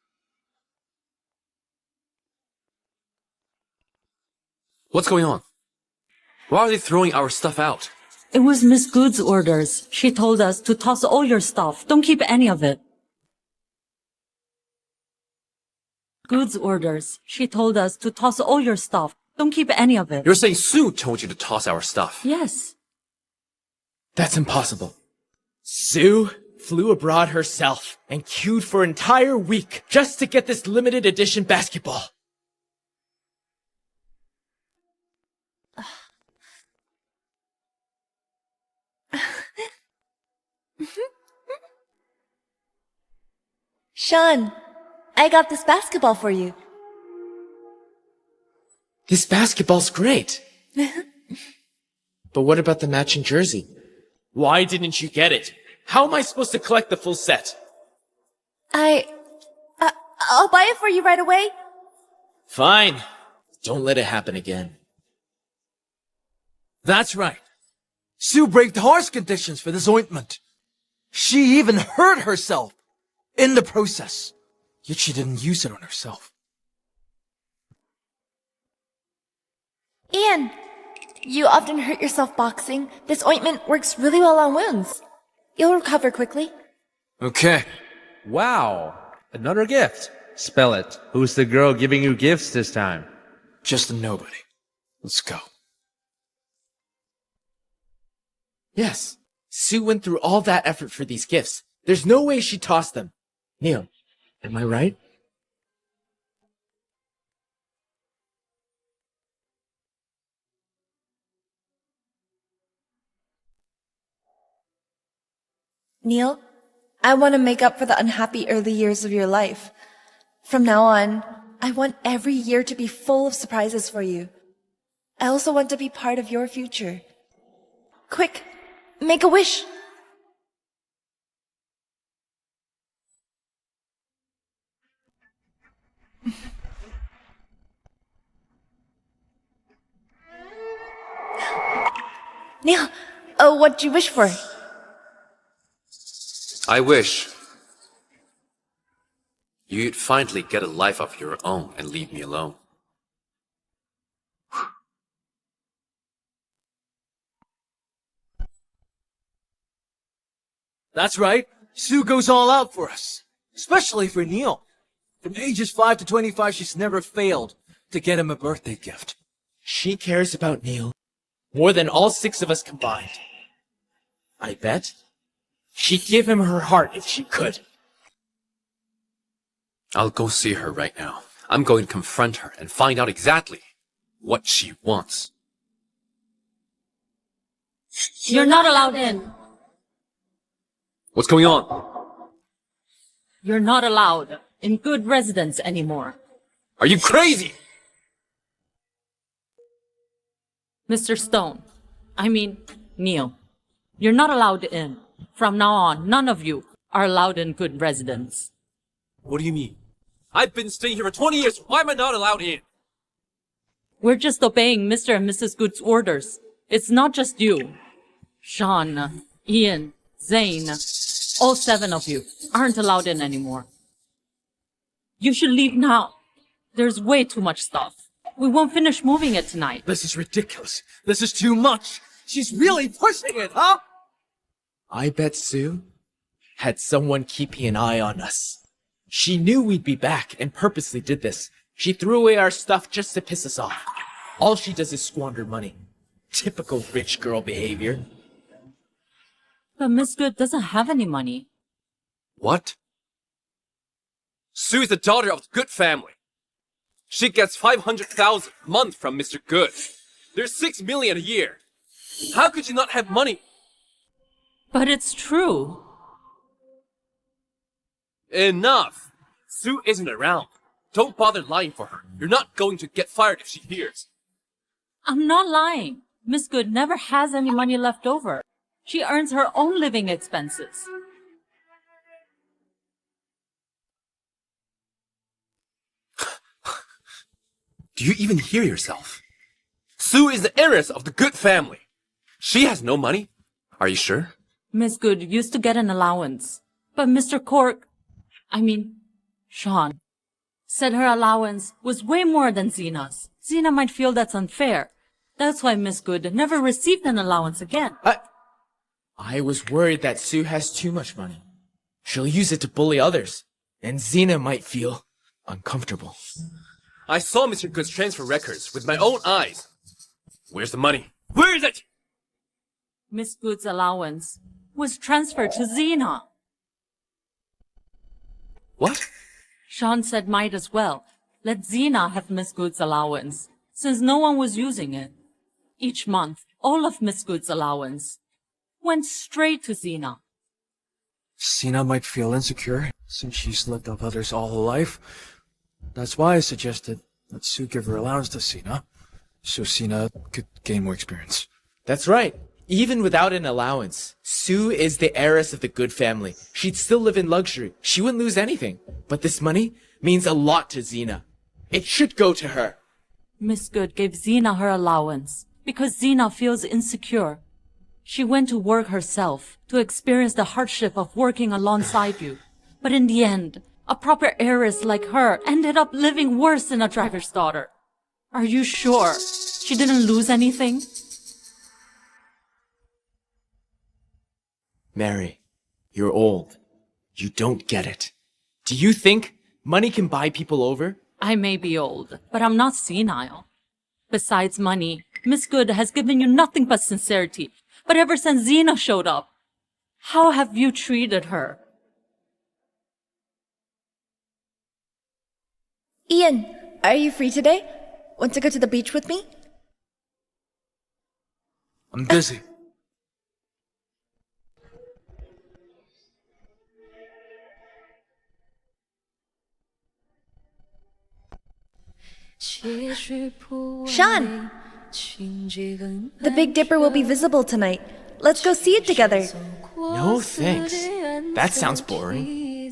What's going on? Why are they throwing our stuff out? It was Miss Good's orders. She told us to toss all your stuff. Don't keep any of it. Good's orders. She told us to toss all your stuff. Don't keep any of it. You're saying Sue told you to toss our stuff? Yes. That's impossible. Sue flew abroad herself and queued for an entire week just to get this limited edition basketball. Sean, I got this basketball for you. This basketball's great. But what about the matching jersey? Why didn't you get it? How am I supposed to collect the full set? I'll buy it for you right away. Fine. Don't let it happen again. That's right. Sue braved harsh conditions for this ointment. She even hurt herself in the process. Yet she didn't use it on herself. Ian, you often hurt yourself boxing. This ointment works really well on wounds. You'll recover quickly. Okay. Wow, another gift. Spell it. Who's the girl giving you gifts this time? Just a nobody. Let's go. Yes, Sue went through all that effort for these gifts. There's no way she tossed them. Neil, am I right? Neil, I want to make up for the unhappy early years of your life. From now on, I want every year to be full of surprises for you. I also want to be part of your future. Quick, make a wish. Neil, what'd you wish for? I wish you'd finally get a life of your own and leave me alone. That's right. Sue goes all out for us. Especially for Neil. From ages 5 to 25, she's never failed to get him a birthday gift. She cares about Neil more than all 6 of us combined. I bet she'd give him her heart if she could. I'll go see her right now. I'm going to confront her and find out exactly what she wants. You're not allowed in. What's going on? You're not allowed in good residence anymore. Are you crazy? Mr. Stone. I mean, Neil. You're not allowed in. From now on, none of you are allowed in good residence. What do you mean? I've been staying here for 20 years. Why am I not allowed in? We're just obeying Mr. and Mrs. Good's orders. It's not just you. Sean, Ian, Zane, all 7 of you aren't allowed in anymore. You should leave now. There's way too much stuff. We won't finish moving it tonight. This is ridiculous. This is too much. She's really pushing it, huh? I bet Sue had someone keeping an eye on us. She knew we'd be back and purposely did this. She threw away our stuff just to piss us off. All she does is squander money. Typical rich girl behavior. But Miss Good doesn't have any money. What? Sue's the daughter of the Good family. She gets 500,000 a month from Mr. Good. There's 6 million a year. How could you not have money? But it's true. Enough! Sue isn't around. Don't bother lying for her. You're not going to get fired if she hears. I'm not lying. Miss Good never has any money left over. She earns her own living expenses. Do you even hear yourself? Sue is the heiress of the Good family. She has no money. Are you sure? Miss Good used to get an allowance. But Mr. Sean, said her allowance was way more than Zena's. Zena might feel that's unfair. That's why Miss Good never received an allowance again. I was worried that Sue has too much money. She'll use it to bully others, and Zena might feel uncomfortable. I saw Mr. Good's transfer records with my own eyes. Where's the money? Where is it? Miss Good's allowance was transferred to Zena. What? Sean said might as well. Let Zena have Miss Good's allowance, since no one was using it. Each month, all of Miss Good's allowance went straight to Zena. Zena might feel insecure, since she's lived off others all her life. That's why I suggested that Sue give her allowance to Zena, so Zena could gain more experience. That's right. Even without an allowance, Sue is the heiress of the Good family. She'd still live in luxury. She wouldn't lose anything. But this money means a lot to Zena. It should go to her. Miss Good gave Zena her allowance because Zena feels insecure. She went to work herself to experience the hardship of working alongside you. But in the end, a proper heiress like her ended up living worse than a driver's daughter. Are you sure she didn't lose anything? Mary, you're old. You don't get it. Do you think money can buy people over? I may be old, but I'm not senile. Besides money, Miss Good has given you nothing but sincerity. But ever since Zena showed up, how have you treated her? Ian, are you free today? Want to go to the beach with me? I'm busy. Sean! The Big Dipper will be visible tonight. Let's go see it together. No thanks. That sounds boring.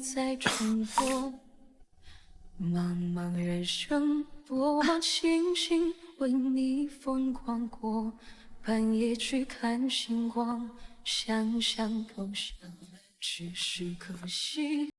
茫茫人生，多么庆幸为你疯狂过，半夜去看星光，想想都想，只是可惜。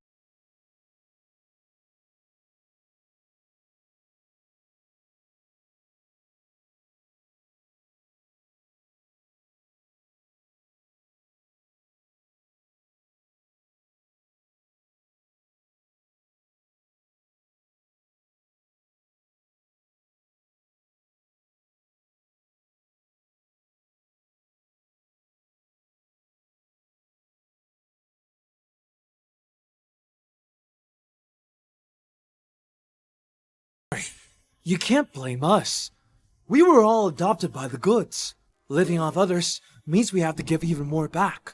You can't blame us. We were all adopted by the Goods. Living off others means we have to give even more back.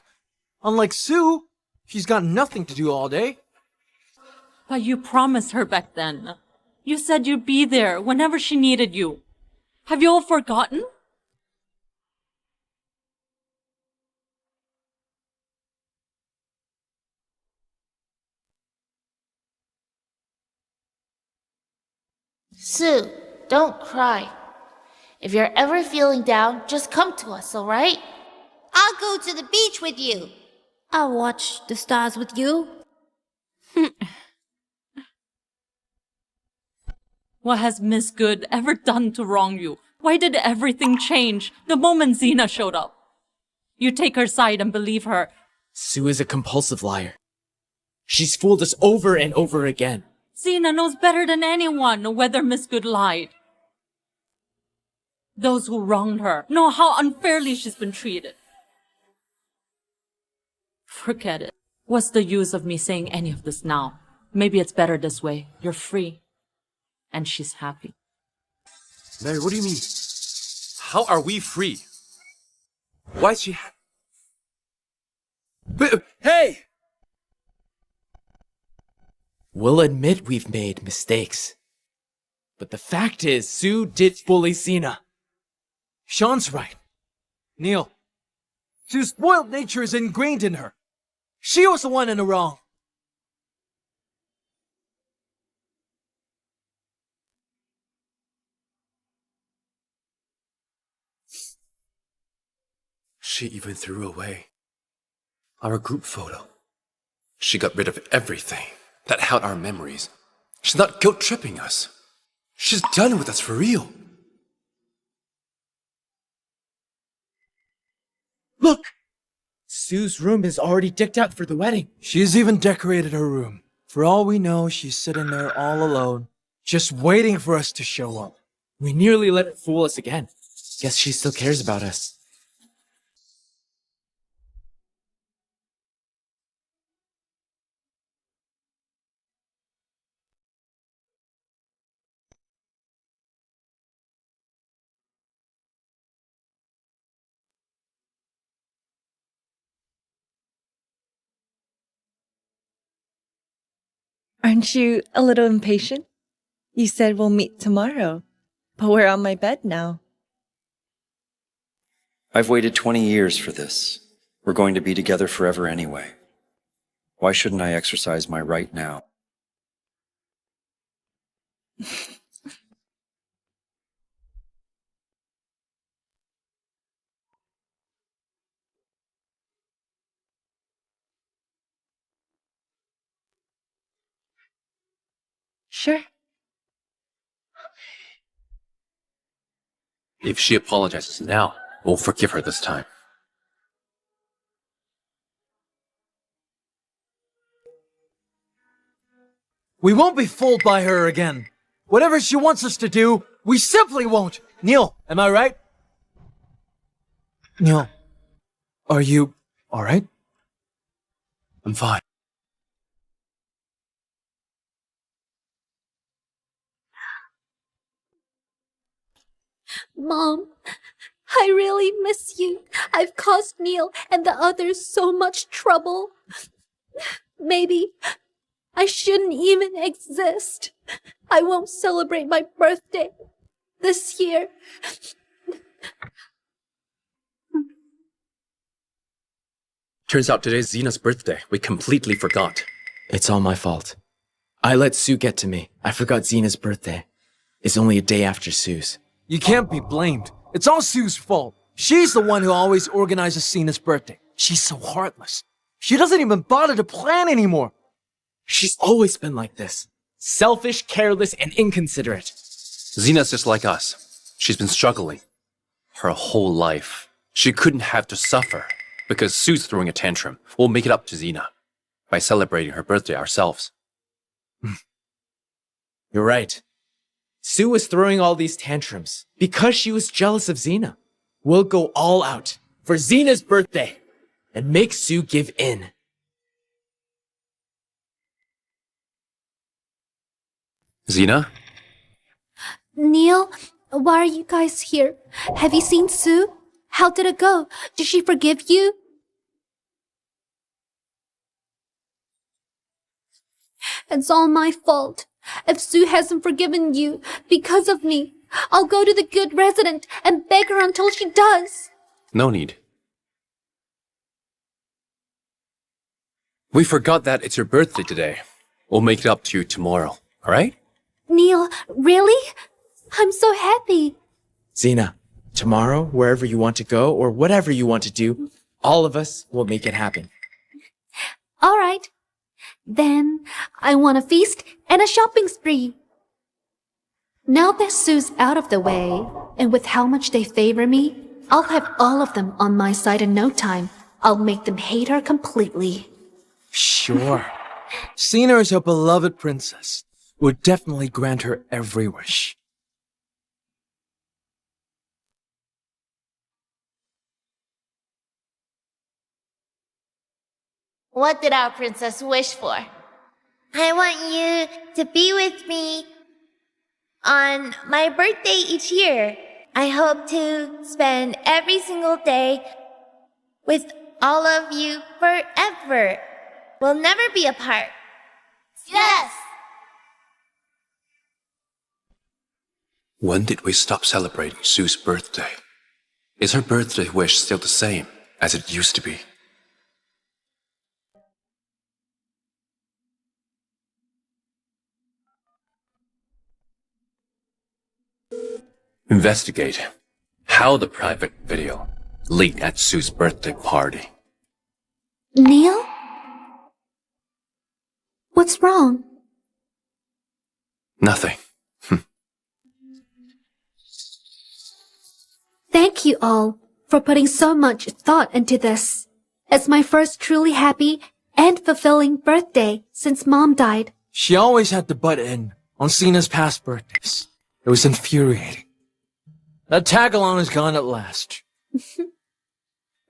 Unlike Sue, she's got nothing to do all day. But you promised her back then. You said you'd be there whenever she needed you. Have you all forgotten? Sue, don't cry. If you're ever feeling down, just come to us, alright? I'll go to the beach with you. I'll watch the stars with you. What has Miss Good ever done to wrong you? Why did everything change the moment Xena showed up? You take her side and believe her. Sue is a compulsive liar. She's fooled us over and over again. Xena knows better than anyone whether Miss Good lied. Those who wronged her know how unfairly she's been treated. Forget it. What's the use of me saying any of this now? Maybe it's better this way. You're free. And she's happy. Mary, what do you mean? How are we free? Why is she But, hey! We'll admit we've made mistakes. But the fact is, Sue did bully Xena. Sean's right. Neil, Sue's spoiled nature is ingrained in her. She was the one in the wrong. She even threw away our group photo. She got rid of everything that held our memories. She's not guilt-tripping us. She's done with us for real. Look! Sue's room is already decked out for the wedding. She's even decorated her room. For all we know, she's sitting there all alone, just waiting for us to show up. We nearly let it fool us again. Guess she still cares about us. Aren't you a little impatient? You said we'll meet tomorrow, but we're on my bed now. I've waited 20 years for this. We're going to be together forever anyway. Why shouldn't I exercise my right now? Sure. If she apologizes now, we'll forgive her this time. We won't be fooled by her again. Whatever she wants us to do, we simply won't. Neil, am I right? Neil, are you alright? I'm fine. Mom, I really miss you. I've caused Neil and the others so much trouble. Maybe I shouldn't even exist. I won't celebrate my birthday this year. Turns out today's Xena's birthday. We completely forgot. It's all my fault. I let Sue get to me. I forgot Xena's birthday. It's only a day after Sue's. You can't be blamed. It's all Sue's fault. She's the one who always organizes Cena's birthday. She's so heartless. She doesn't even bother to plan anymore. She's always been like this. Selfish, careless, and inconsiderate. Xena's just like us. She's been struggling her whole life. She couldn't have to suffer because Sue's throwing a tantrum. We'll make it up to Xena by celebrating her birthday ourselves. You're right. Sue was throwing all these tantrums because she was jealous of Xena. We'll go all out for Xena's birthday and make Sue give in. Xena? Neil, why are you guys here? Have you seen Sue? How did it go? Did she forgive you? It's all my fault. If Sue hasn't forgiven you because of me, I'll go to the good resident and beg her until she does. No need. We forgot that it's your birthday today. We'll make it up to you tomorrow, alright? Neil, really? I'm so happy. Xena, tomorrow, wherever you want to go or whatever you want to do, all of us will make it happen. All right. Then I want a feast and a shopping spree. Now that Sue's out of the way, and with how much they favor me, I'll have all of them on my side in no time. I'll make them hate her completely. Sure. Xena is her beloved princess. We'll definitely grant her every wish. What did our princess wish for? I want you to be with me on my birthday each year. I hope to spend every single day with all of you forever. We'll never be apart. Yes! When did we stop celebrating Sue's birthday? Is her birthday wish still the same as it used to be? Investigate how the private video leaked at Sue's birthday party. Neil? What's wrong? Nothing. Thank you all for putting so much thought into this. It's my first truly happy and fulfilling birthday since Mom died. She always had to butt in on Cena's past birthdays. It was infuriating. That tag-along is gone at last.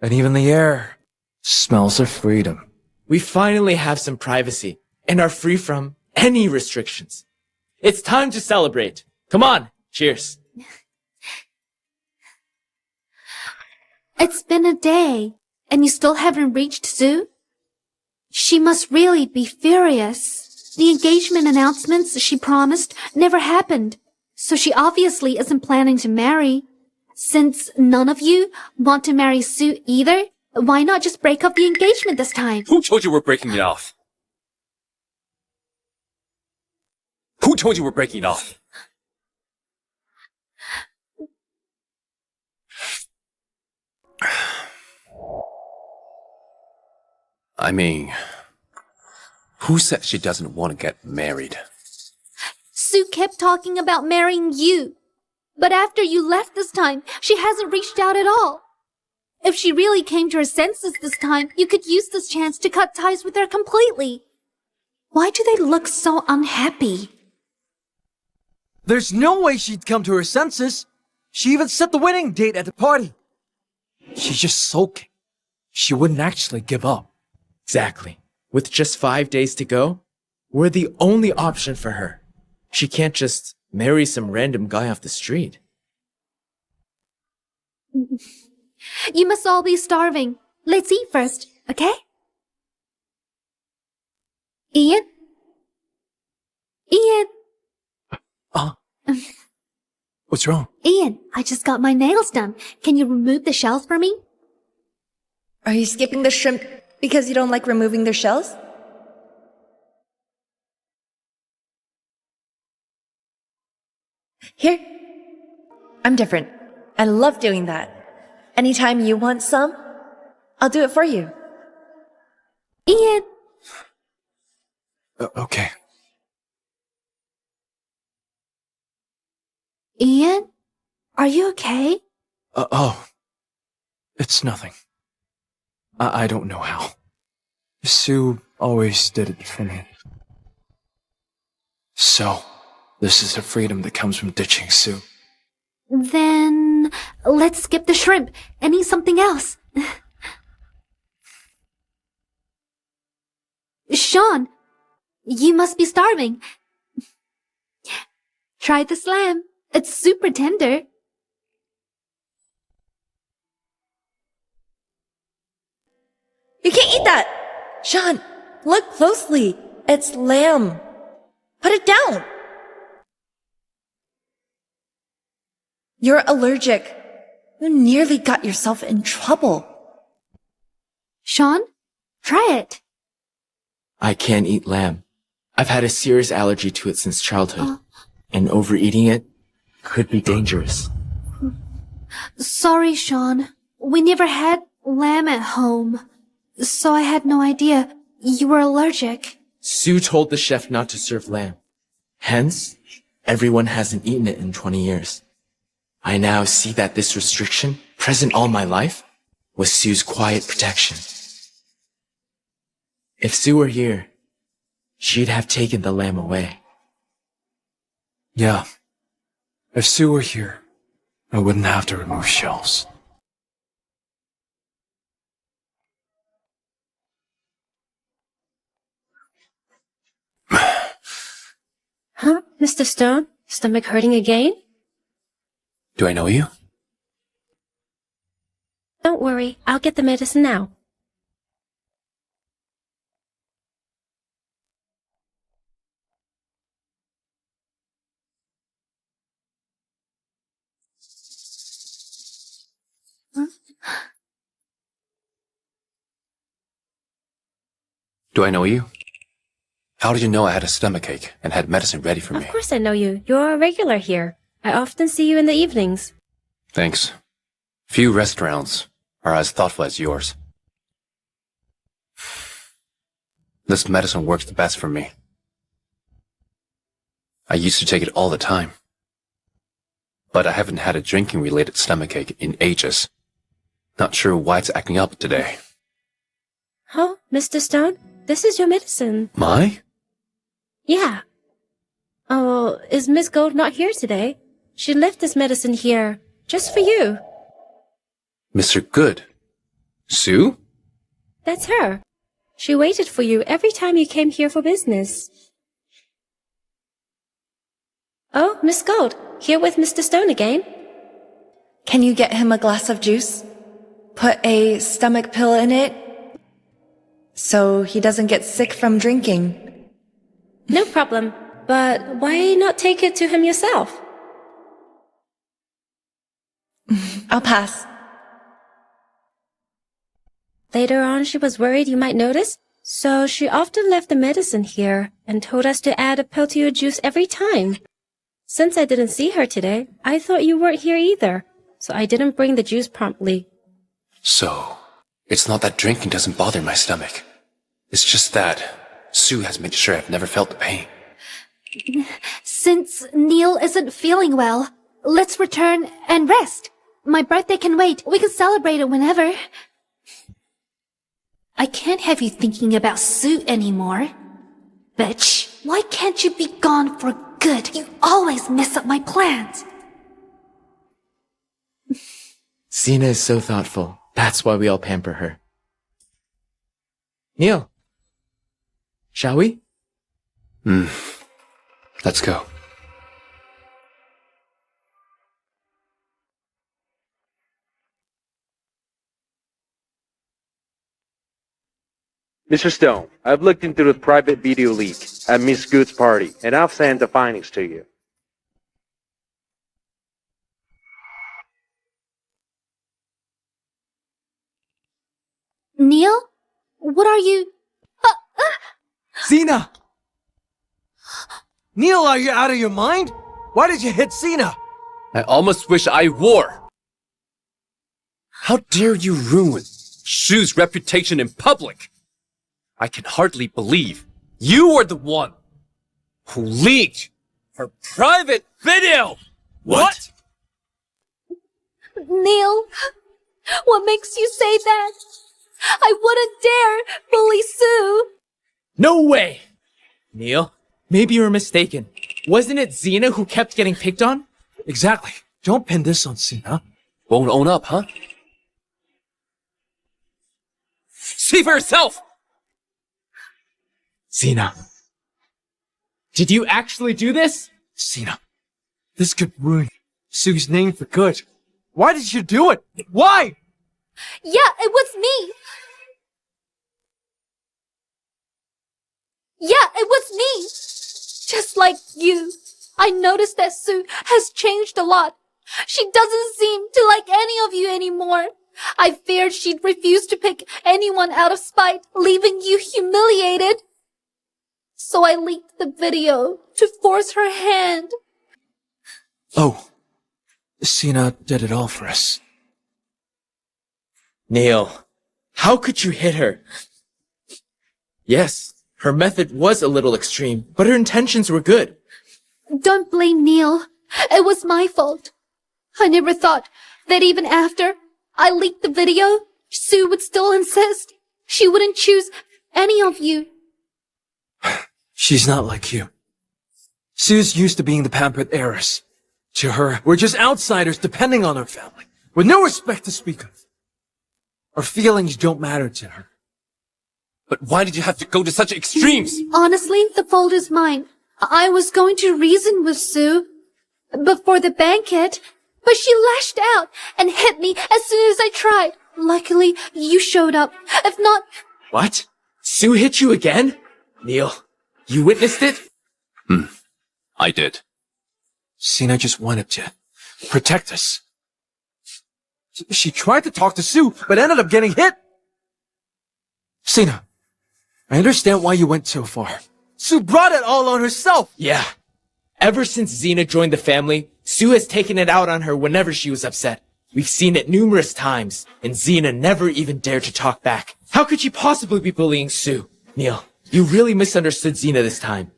And even the air smells of freedom. We finally have some privacy and are free from any restrictions. It's time to celebrate. Come on, cheers. It's been a day, and you still haven't reached Sue? She must really be furious. The engagement announcements she promised never happened, so she obviously isn't planning to marry. Since none of you want to marry Sue either, why not just break up the engagement this time? Who told you we're breaking it off? Who told you we're breaking it off? I mean, who said she doesn't want to get married? Sue kept talking about marrying you. But after you left this time, she hasn't reached out at all. If she really came to her senses this time, you could use this chance to cut ties with her completely. Why do they look so unhappy? There's no way she'd come to her senses. She even set the wedding date at the party. She's just sulking. She wouldn't actually give up. Exactly. With just 5 days to go, we're the only option for her. She can't just marry some random guy off the street. You must all be starving. Let's eat first, okay? Ian? Ian? What's wrong? Ian, I just got my nails done. Can you remove the shells for me? Are you skipping the shrimp because you don't like removing their shells? Here. I'm different. I love doing that. Anytime you want some, I'll do it for you. Ian! Okay. Ian? Are you okay? It's nothing. I don't know how. Sue always did it for me. So, this is the freedom that comes from ditching Sue. Then let's skip the shrimp and eat something else. Sean, you must be starving. Try the lamb. It's super tender. You can't eat that! Sean, look closely. It's lamb. Put it down. You're allergic. You nearly got yourself in trouble. Sean, try it. I can't eat lamb. I've had a serious allergy to it since childhood, and overeating it could be dangerous. Sorry, Sean. We never had lamb at home. So I had no idea you were allergic. Sue told the chef not to serve lamb. Hence, everyone hasn't eaten it in 20 years. I now see that this restriction, present all my life, was Sue's quiet protection. If Sue were here, she'd have taken the lamb away. Yeah. If Sue were here, I wouldn't have to remove shells. Huh, Mr. Stone? Stomach hurting again? Do I know you? Don't worry, I'll get the medicine now. Do I know you? How did you know I had a stomachache and had medicine ready for me? Of course I know you. You're a regular here. I often see you in the evenings. Thanks. Few restaurants are as thoughtful as yours. This medicine works the best for me. I used to take it all the time. But I haven't had a drinking-related stomachache in ages. Not sure why it's acting up today. Oh, Mr. Stone, this is your medicine. My? Yeah. Oh, is Miss Gold not here today? She left this medicine here, just for you. Mr. Good. Sue? That's her. She waited for you every time you came here for business. Oh, Miss Gold, here with Mr. Stone again. Can you get him a glass of juice? Put a stomach pill in it so he doesn't get sick from drinking. No problem, but why not take it to him yourself? I'll pass. Later on, she was worried you might notice, so she often left the medicine here and told us to add a pill to your juice every time. Since I didn't see her today, I thought you weren't here either, so I didn't bring the juice promptly. So, it's not that drinking doesn't bother my stomach. It's just that Sue has made sure I've never felt the pain. Since Neil isn't feeling well, let's return and rest. My birthday can wait. We can celebrate it whenever. I can't have you thinking about Sue anymore. Bitch, why can't you be gone for good? You always mess up my plans. Sina is so thoughtful. That's why we all pamper her. Neil, shall we? Let's go. Mr. Stone, I've looked into the private video leak at Miss Good's party, and I've sent the findings to you. Neil? What are you... Sina! Neil, are you out of your mind? Why did you hit Sina? I almost wish I wore. How dare you ruin Shu's reputation in public? I can hardly believe you were the one who leaked her private video! What? Neil, what makes you say that? I wouldn't dare bully Sue. No way! Neil, maybe you were mistaken. Wasn't it Xena who kept getting picked on? Exactly. Don't pin this on Sina. Won't own up, huh? See for yourself! Sina. Did you actually do this? Sina, this could ruin Sue's name for good. Why did you do it? Why? Yeah, it was me. Yeah, it was me. Just like you. I noticed that Sue has changed a lot. She doesn't seem to like any of you anymore. I feared she'd refuse to pick anyone out of spite, leaving you humiliated. So I leaked the video to force her hand. Oh, Sina did it all for us. Neil, how could you hit her? Yes, her method was a little extreme, but her intentions were good. Don't blame Neil. It was my fault. I never thought that even after I leaked the video, Sue would still insist she wouldn't choose any of you. She's not like you. Sue's used to being the pampered heiress. To her, we're just outsiders depending on our family, with no respect to speak of. Our feelings don't matter to her. But why did you have to go to such extremes? Honestly, the fault is mine. I was going to reason with Sue before the banquet, but she lashed out and hit me as soon as I tried. Luckily, you showed up. If not... What? Sue hit you again? Neil, you witnessed it? I did. Sina just wanted to protect us. She tried to talk to Sue, but ended up getting hit. Sina, I understand why you went so far. Sue brought it all on herself. Yeah. Ever since Xena joined the family, Sue has taken it out on her whenever she was upset. We've seen it numerous times, and Xena never even dared to talk back. How could she possibly be bullying Sue? Neil, you really misunderstood Xena this time.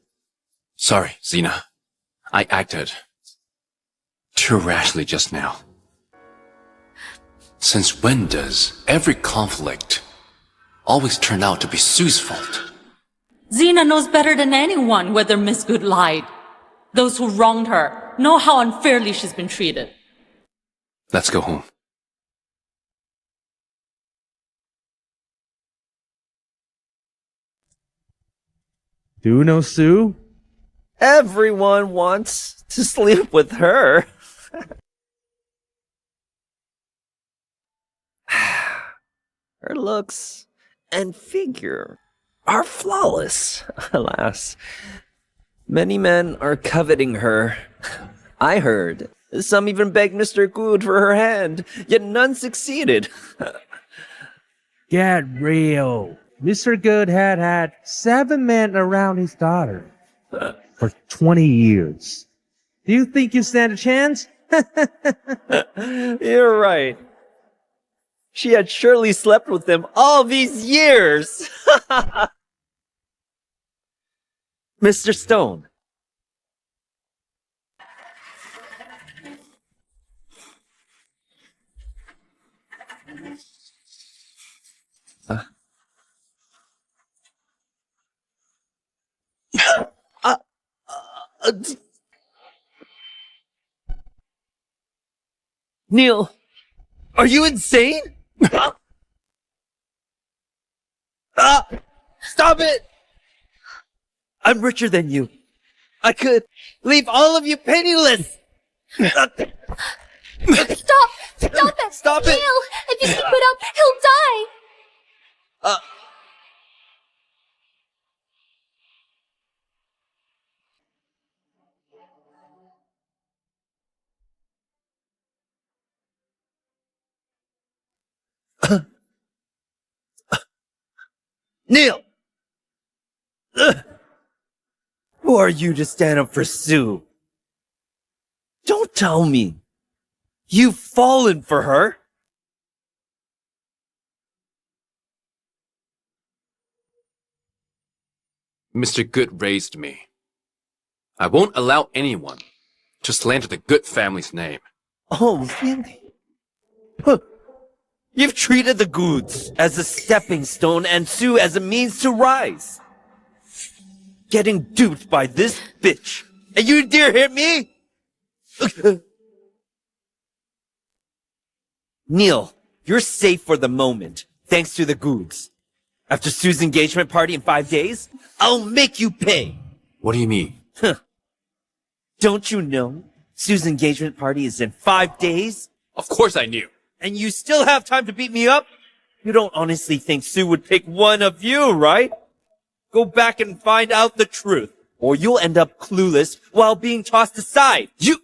Sorry, Xena. I acted too rashly just now. Since when does every conflict always turn out to be Sue's fault? Xena knows better than anyone whether Miss Good lied. Those who wronged her know how unfairly she's been treated. Let's go home. Do you know Sue? Everyone wants to sleep with her. Her looks and figure are flawless. Alas, many men are coveting her. I heard some even begged Mr. Good for her hand, yet none succeeded. Get real. Mr. Good had 7 men around his daughter for 20 years. Do you think you stand a chance? You're right. She had surely slept with them all these years. Mr. Stone. Neil, are you insane? Stop it! I'm richer than you. I could leave all of you penniless. Stop! Stop it! Stop it! Neil, if you keep it up, he'll die! Neil! Who are you to stand up for Sue? Don't tell me you've fallen for her. Mr. Good raised me. I won't allow anyone to slander the Good family's name. Oh, really? Huh. You've treated the Goods as a stepping stone and Sue as a means to rise. Getting duped by this bitch. And you dare hit me? Neil, you're safe for the moment, thanks to the Goods. After Sue's engagement party in 5 days, I'll make you pay. What do you mean? Don't you know Sue's engagement party is in 5 days? Of course I knew. And you still have time to beat me up? You don't honestly think Sue would pick one of you, right? Go back and find out the truth, or you'll end up clueless while being tossed aside. You...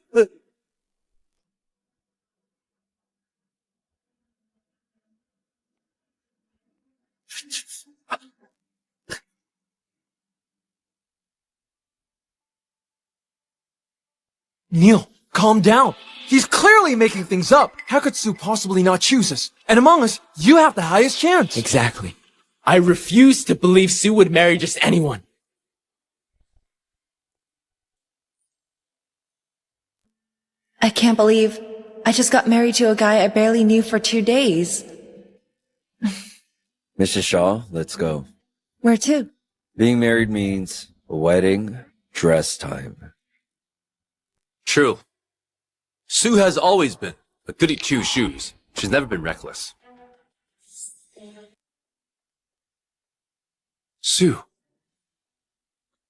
Neil, calm down. He's clearly making things up. How could Sue possibly not choose us? And among us, you have the highest chance. Exactly. I refuse to believe Sue would marry just anyone. I can't believe I just got married to a guy I barely knew for 2 days. Mrs. Shaw, let's go. Where to? Being married means wedding dress time. True. Sue has always been a goody two-shoes. She's never been reckless. Sue.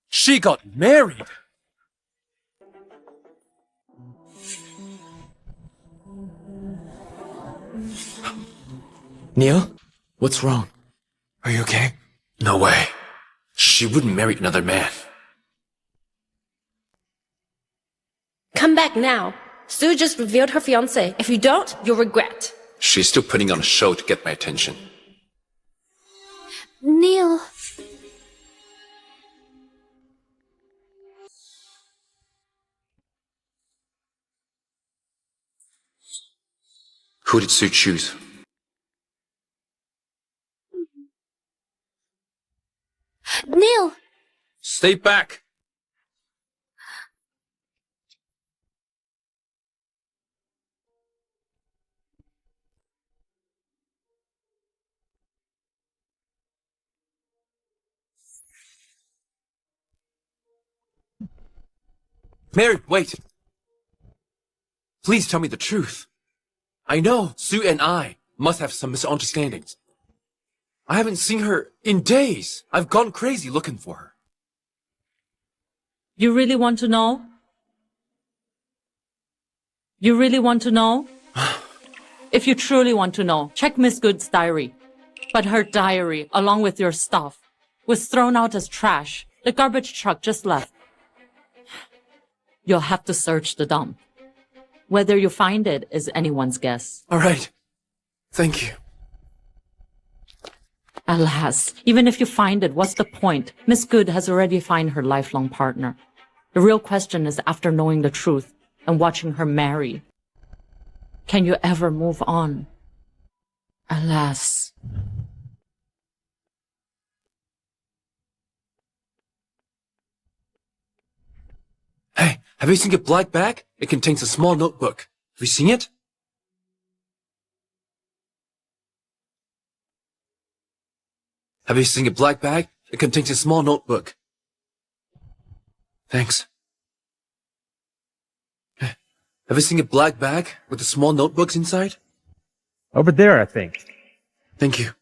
She got married! Neil? What's wrong? Are you okay? No way. She wouldn't marry another man. Come back now. Sue just revealed her fiancé. If you don't, you'll regret. She's still putting on a show to get my attention. Neil. Who did Sue choose? Neil. Stay back! Mary, wait! Please tell me the truth. I know Sue and I must have some misunderstandings. I haven't seen her in days. I've gone crazy looking for her. You really want to know? You really want to know? If you truly want to know, check Miss Good's diary. But her diary, along with your stuff, was thrown out as trash. The garbage truck just left. You'll have to search the dump. Whether you find it is anyone's guess. All right. Thank you. Alas, even if you find it, what's the point? Miss Good has already found her lifelong partner. The real question is, after knowing the truth and watching her marry, can you ever move on? Alas. Hey, have you seen a black bag? It contains a small notebook. Have you seen it? Have you seen a black bag? It contains a small notebook. Thanks. Have you seen a black bag with the small notebooks inside? Over there, I think. Thank you.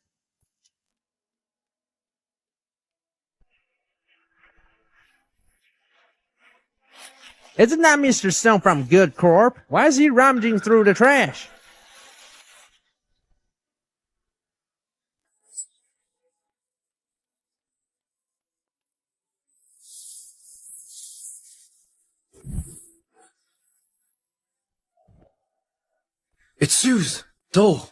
Isn't that Mr. Stone from Good Corp? Why is he rummaging through the trash? It's Sue's doll.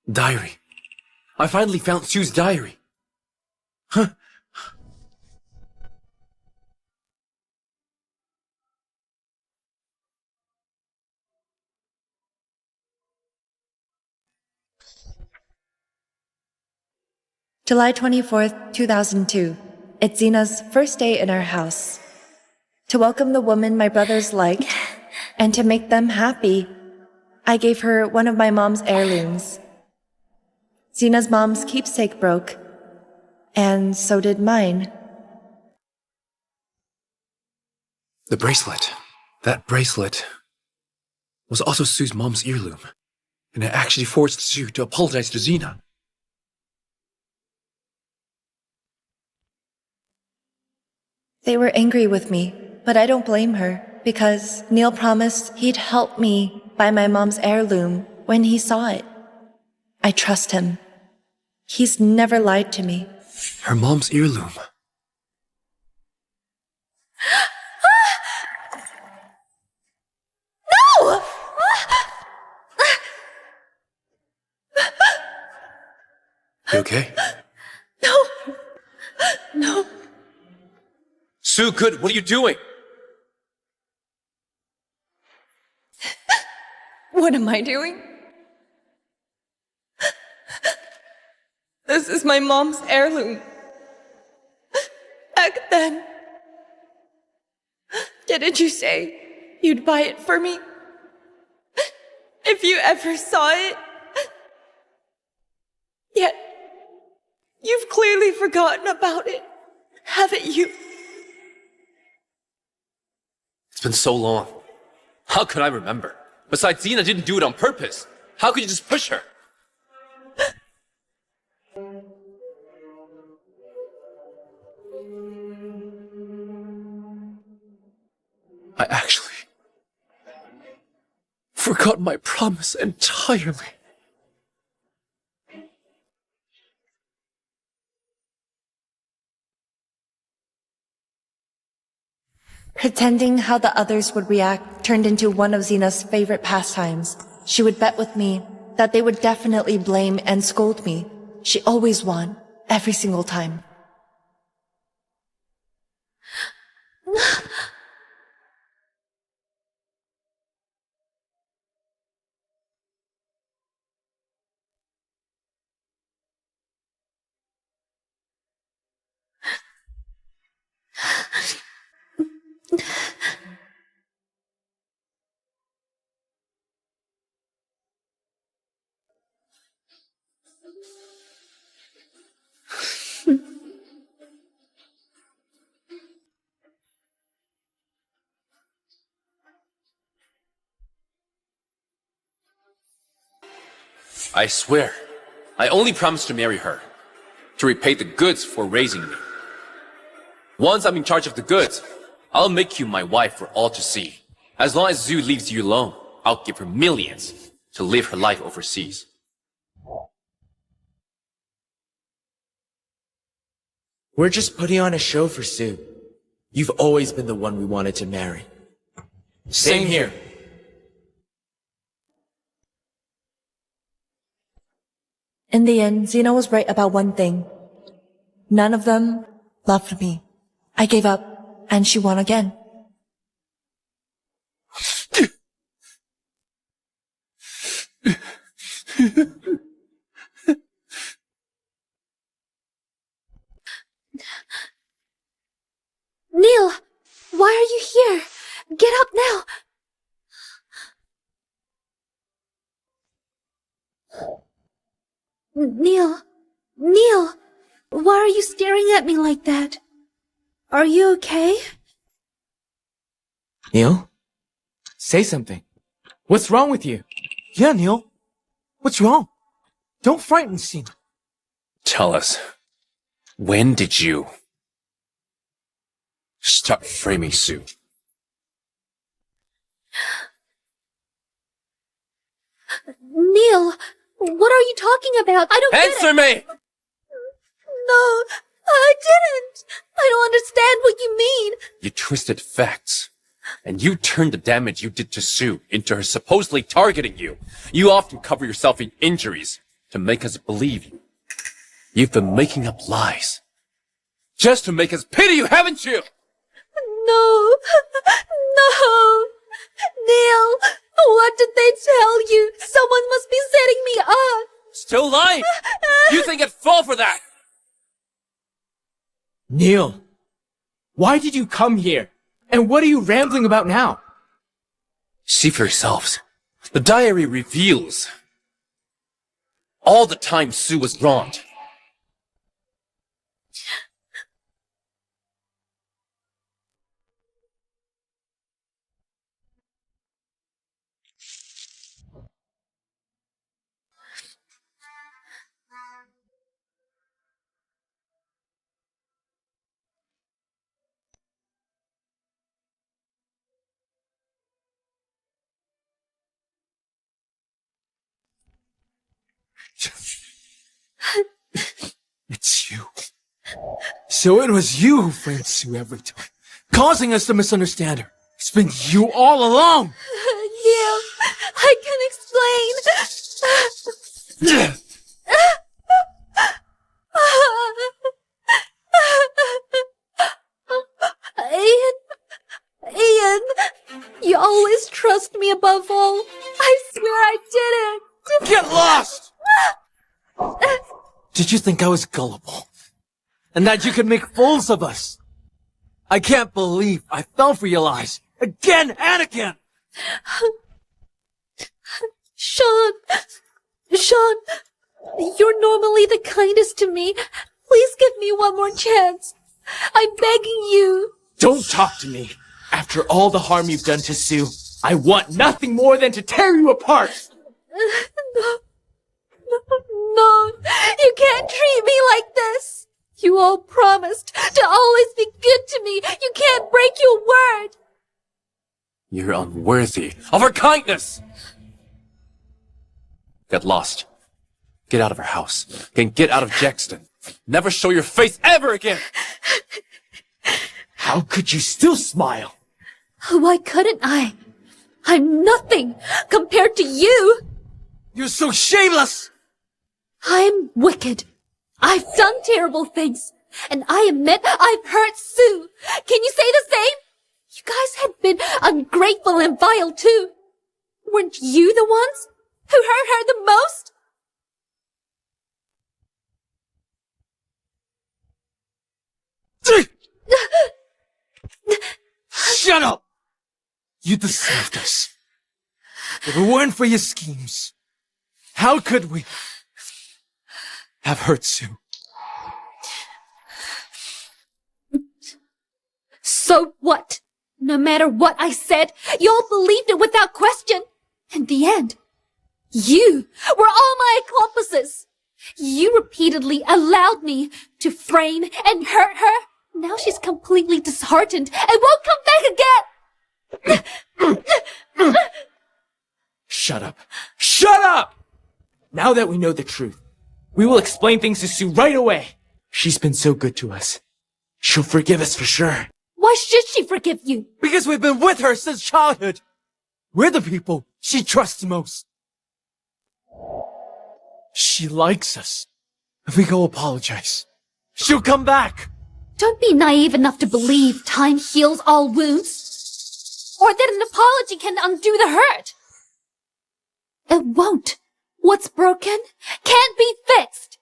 Diary. I finally found Sue's diary. Huh. July 24th, 2002. It's Zena's first day in our house. To welcome the woman my brothers liked, and to make them happy, I gave her one of my mom's heirlooms. Zena's mom's keepsake broke, and so did mine. The bracelet. That bracelet was also Sue's mom's heirloom, and it actually forced Sue to apologize to Zena. They were angry with me, but I don't blame her, because Neil promised he'd help me buy my mom's heirloom when he saw it. I trust him. He's never lied to me. Her mom's heirloom. No! You okay? No! No. Sue, good, what are you doing? What am I doing? This is my mom's heirloom. Back then. Didn't you say you'd buy it for me? If you ever saw it? Yet, you've clearly forgotten about it, haven't you? It's been so long. How could I remember? Besides, Xena didn't do it on purpose. How could you just push her? I actually forgot my promise entirely. Pretending how the others would react turned into one of Xena's favorite pastimes. She would bet with me that they would definitely blame and scold me. She always won, every single time. I swear, I only promised to marry her, to repay the goods for raising me. Once I'm in charge of the goods, I'll make you my wife for all to see. As long as Zhu leaves you alone, I'll give her millions to live her life overseas. We're just putting on a show for Sue. You've always been the one we wanted to marry. Same here. In the end, Xena was right about one thing. None of them loved me. I gave up, and she won again. Neil, why are you here? Get up now! Neil, why are you staring at me like that? Are you okay? Neil? Say something. What's wrong with you? Yeah, Neil. What's wrong? Don't frighten Xena. Tell us, when did you stop framing Sue? Neil, what are you talking about? I don't get it. Answer me! No, I didn't. I don't understand what you mean. You twisted facts. And you turned the damage you did to Sue into her supposedly targeting you. You often cover yourself in injuries to make us believe you. You've been making up lies. Just to make us pity you, haven't you? No. Neil, what did they tell you? Someone must be setting me up. Still lying? You think I'd fall for that? Neil, why did you come here? And what are you rambling about now? See for yourselves. The diary reveals all the time Sue was wronged. It's you. So it was you who framed Sue every time, causing us to misunderstand her. It's been you all along! Neil, I can explain. Did you think I was gullible? And that you could make fools of us? I can't believe I fell for your lies. Again and again! Sean, you're normally the kindest to me. Please give me one more chance. I'm begging you. Don't talk to me. After all the harm you've done to Sue, I want nothing more than to tear you apart. No, you can't treat me like this. You all promised to always be good to me. You can't break your word. You're unworthy of her kindness! Get lost. Get out of her house. Get out of Jackson. Never show your face ever again! How could you still smile? Why couldn't I? I'm nothing compared to you. You're so shameless! I'm wicked. I've done terrible things. And I admit I've hurt Sue. Can you say the same? You guys have been ungrateful and vile too. Weren't you the ones who hurt her the most? Shut up! You deceived us. If it weren't for your schemes, how could we have hurt Sue? So what? No matter what I said, y'all believed it without question. In the end, you were all my accomplices. You repeatedly allowed me to frame and hurt her. Now she's completely disheartened and won't come back again. Shut up. Shut up! Now that we know the truth, we will explain things to Sue right away. She's been so good to us. She'll forgive us for sure. Why should she forgive you? Because we've been with her since childhood. We're the people she trusts most. She likes us. If we go apologize, she'll come back. Don't be naive enough to believe time heals all wounds. Or that an apology can undo the hurt. It won't. What's broken can't be fixed.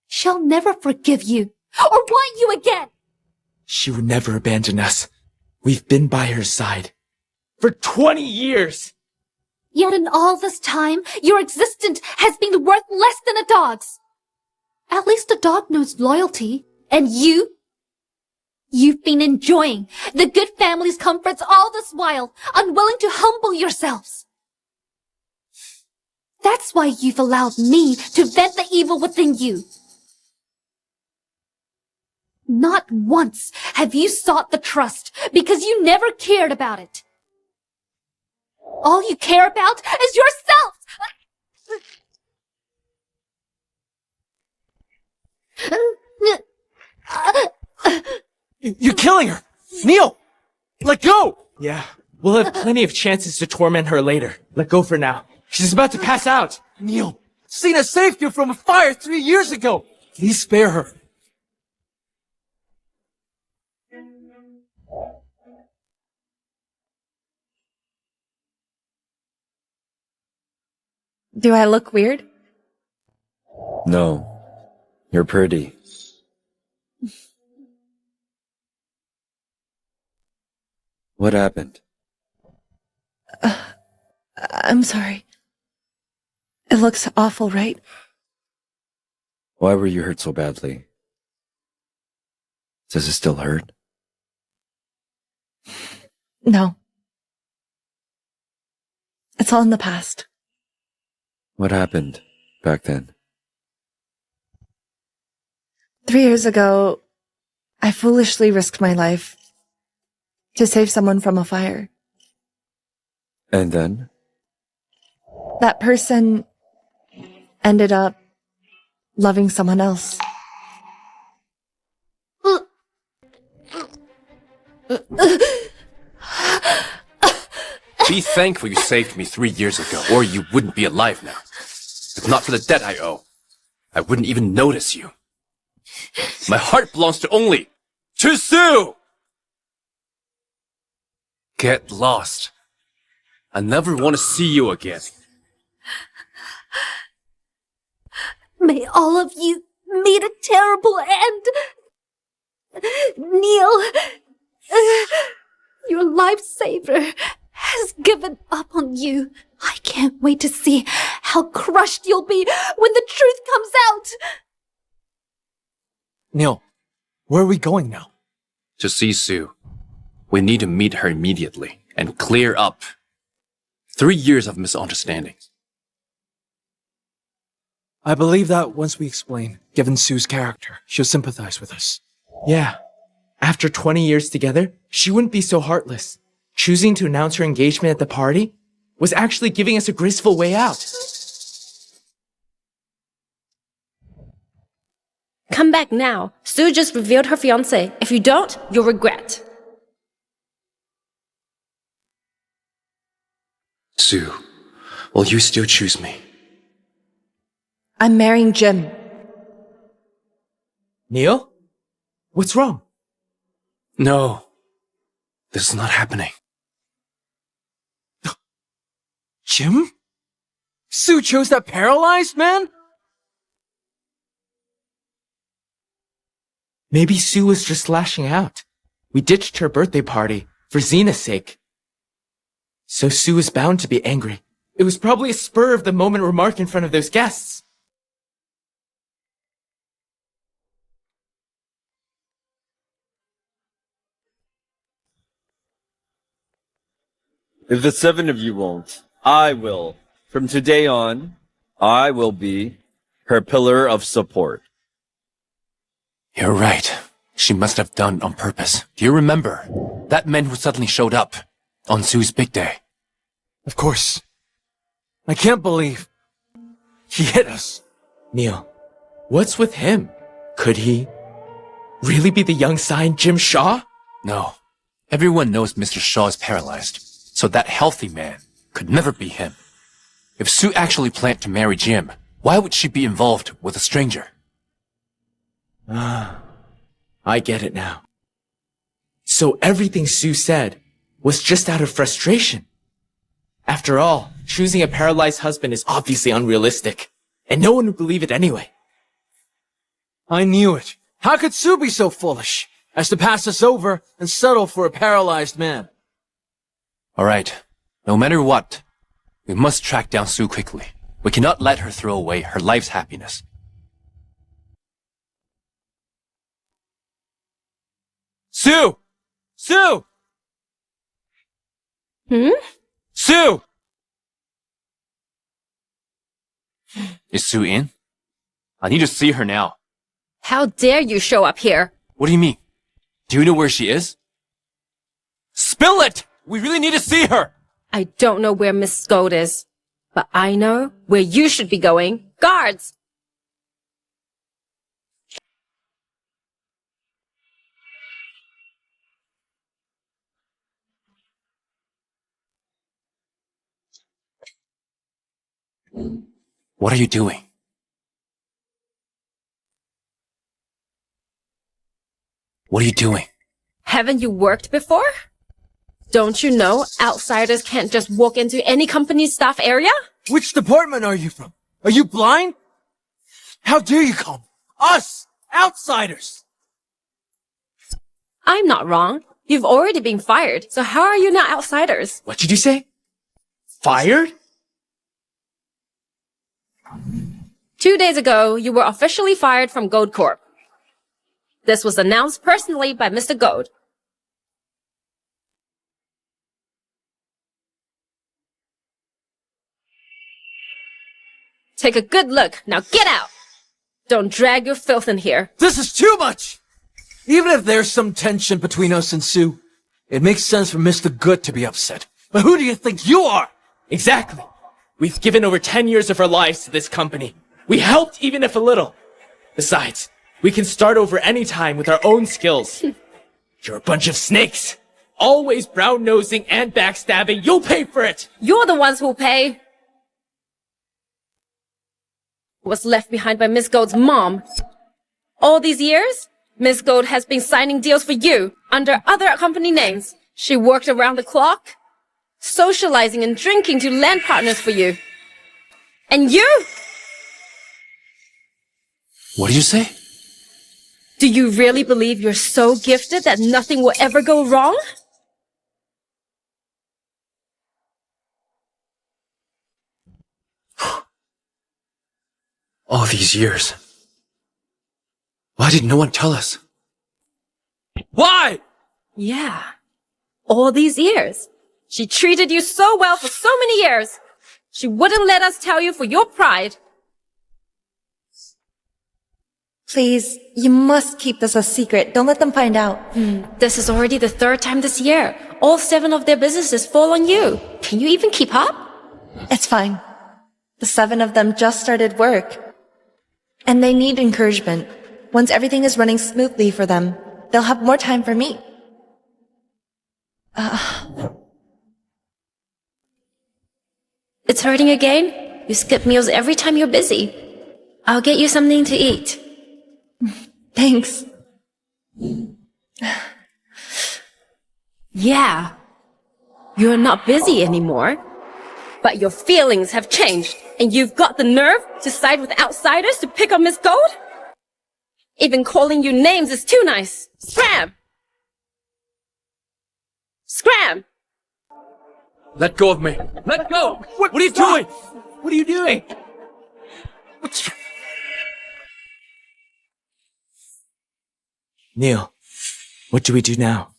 She'll never forgive you or want you again. She would never abandon us. We've been by her side for 20 years. Yet in all this time, your existence has been worth less than a dog's. At least a dog knows loyalty. And you've been enjoying the good family's comforts all this while, unwilling to humble yourselves. That's why you've allowed me to vent the evil within you. Not once have you sought the trust because you never cared about it. All you care about is yourself! You're killing her! Neil! Let go! Yeah, we'll have plenty of chances to torment her later. Let go for now. She's about to pass out. Neil, Cena saved you from a fire 3 years ago. Please spare her. Do I look weird? No. You're pretty. What happened? I'm sorry. It looks awful, right? Why were you hurt so badly? Does it still hurt? No. It's all in the past. What happened back then? 3 years ago, I foolishly risked my life to save someone from a fire. And then? That person ended up loving someone else. Be thankful you saved me 3 years ago, or you wouldn't be alive now. If not for the debt I owe, I wouldn't even notice you. My heart belongs to Sue! Get lost. I never want to see you again. May all of you meet a terrible end. Neil, your lifesaver has given up on you. I can't wait to see how crushed you'll be when the truth comes out. Neil, where are we going now? To see Sue. We need to meet her immediately and clear up 3 years of misunderstandings. I believe that once we explain, given Sue's character, she'll sympathize with us. Yeah. After 20 years together, she wouldn't be so heartless. Choosing to announce her engagement at the party was actually giving us a graceful way out. Come back now. Sue just revealed her fiancé. If you don't, you'll regret. Sue, will you still choose me? I'm marrying Jim. Neil? What's wrong? No. This is not happening. Jim? Sue chose that paralyzed man? Maybe Sue was just lashing out. We ditched her birthday party for Zena's sake. So Sue was bound to be angry. It was probably a spur of the moment remark in front of those guests. If the 7 of you won't, I will. From today on, I will be her pillar of support. You're right. She must have done it on purpose. Do you remember? That man who suddenly showed up on Sue's big day. Of course. I can't believe he hit us. Neil, what's with him? Could he really be the young signed Jim Shaw? No. Everyone knows Mr. Shaw is paralyzed, so that healthy man could never be him. If Sue actually planned to marry Jim, why would she be involved with a stranger? I get it now. So everything Sue said was just out of frustration. After all, choosing a paralyzed husband is obviously unrealistic, and no one would believe it anyway. I knew it. How could Sue be so foolish as to pass us over and settle for a paralyzed man? All right. No matter what, we must track down Sue quickly. We cannot let her throw away her life's happiness. Sue! Sue! Sue! Is Sue in? I need to see her now. How dare you show up here? What do you mean? Do you know where she is? Spill it! We really need to see her! I don't know where Miss Gold is, but I know where you should be going. Guards! What are you doing? What are you doing? Haven't you worked before? Don't you know outsiders can't just walk into any company's staff area? Which department are you from? Are you blind? How dare you call us outsiders? I'm not wrong. You've already been fired, so how are you not outsiders? What did you say? Fired? 2 days ago, you were officially fired from Gold Corp. This was announced personally by Mr. Gold. Take a good look. Now get out! Don't drag your filth in here. This is too much! Even if there's some tension between us and Sue, it makes sense for Mr. Good to be upset. But who do you think you are? Exactly. We've given over 10 years of our lives to this company. We helped even if a little. Besides, we can start over any time with our own skills. You're a bunch of snakes. Always brown-nosing and backstabbing. You'll pay for it. You're the ones who'll pay. Was left behind by Miss Gold's mom. All these years, Miss Gold has been signing deals for you under other company names. She worked around the clock, socializing and drinking to land partners for you. And you? What did you say? Do you really believe you're so gifted that nothing will ever go wrong? All these years. Why did no one tell us? Why? Yeah. All these years. She treated you so well for so many years. She wouldn't let us tell you for your pride. Please, you must keep this a secret. Don't let them find out. This is already the third time this year. All 7 of their businesses fall on you. Can you even keep up? It's fine. The 7 of them just started work. And they need encouragement. Once everything is running smoothly for them, they'll have more time for me. It's hurting again? You skip meals every time you're busy. I'll get you something to eat. Thanks. Yeah. You're not busy anymore. But your feelings have changed, and you've got the nerve to side with outsiders to pick up Miss Gold? Even calling you names is too nice. Scram! Scram! Let go of me. Let go! What are you doing? What are you doing? Neil, what do we do now?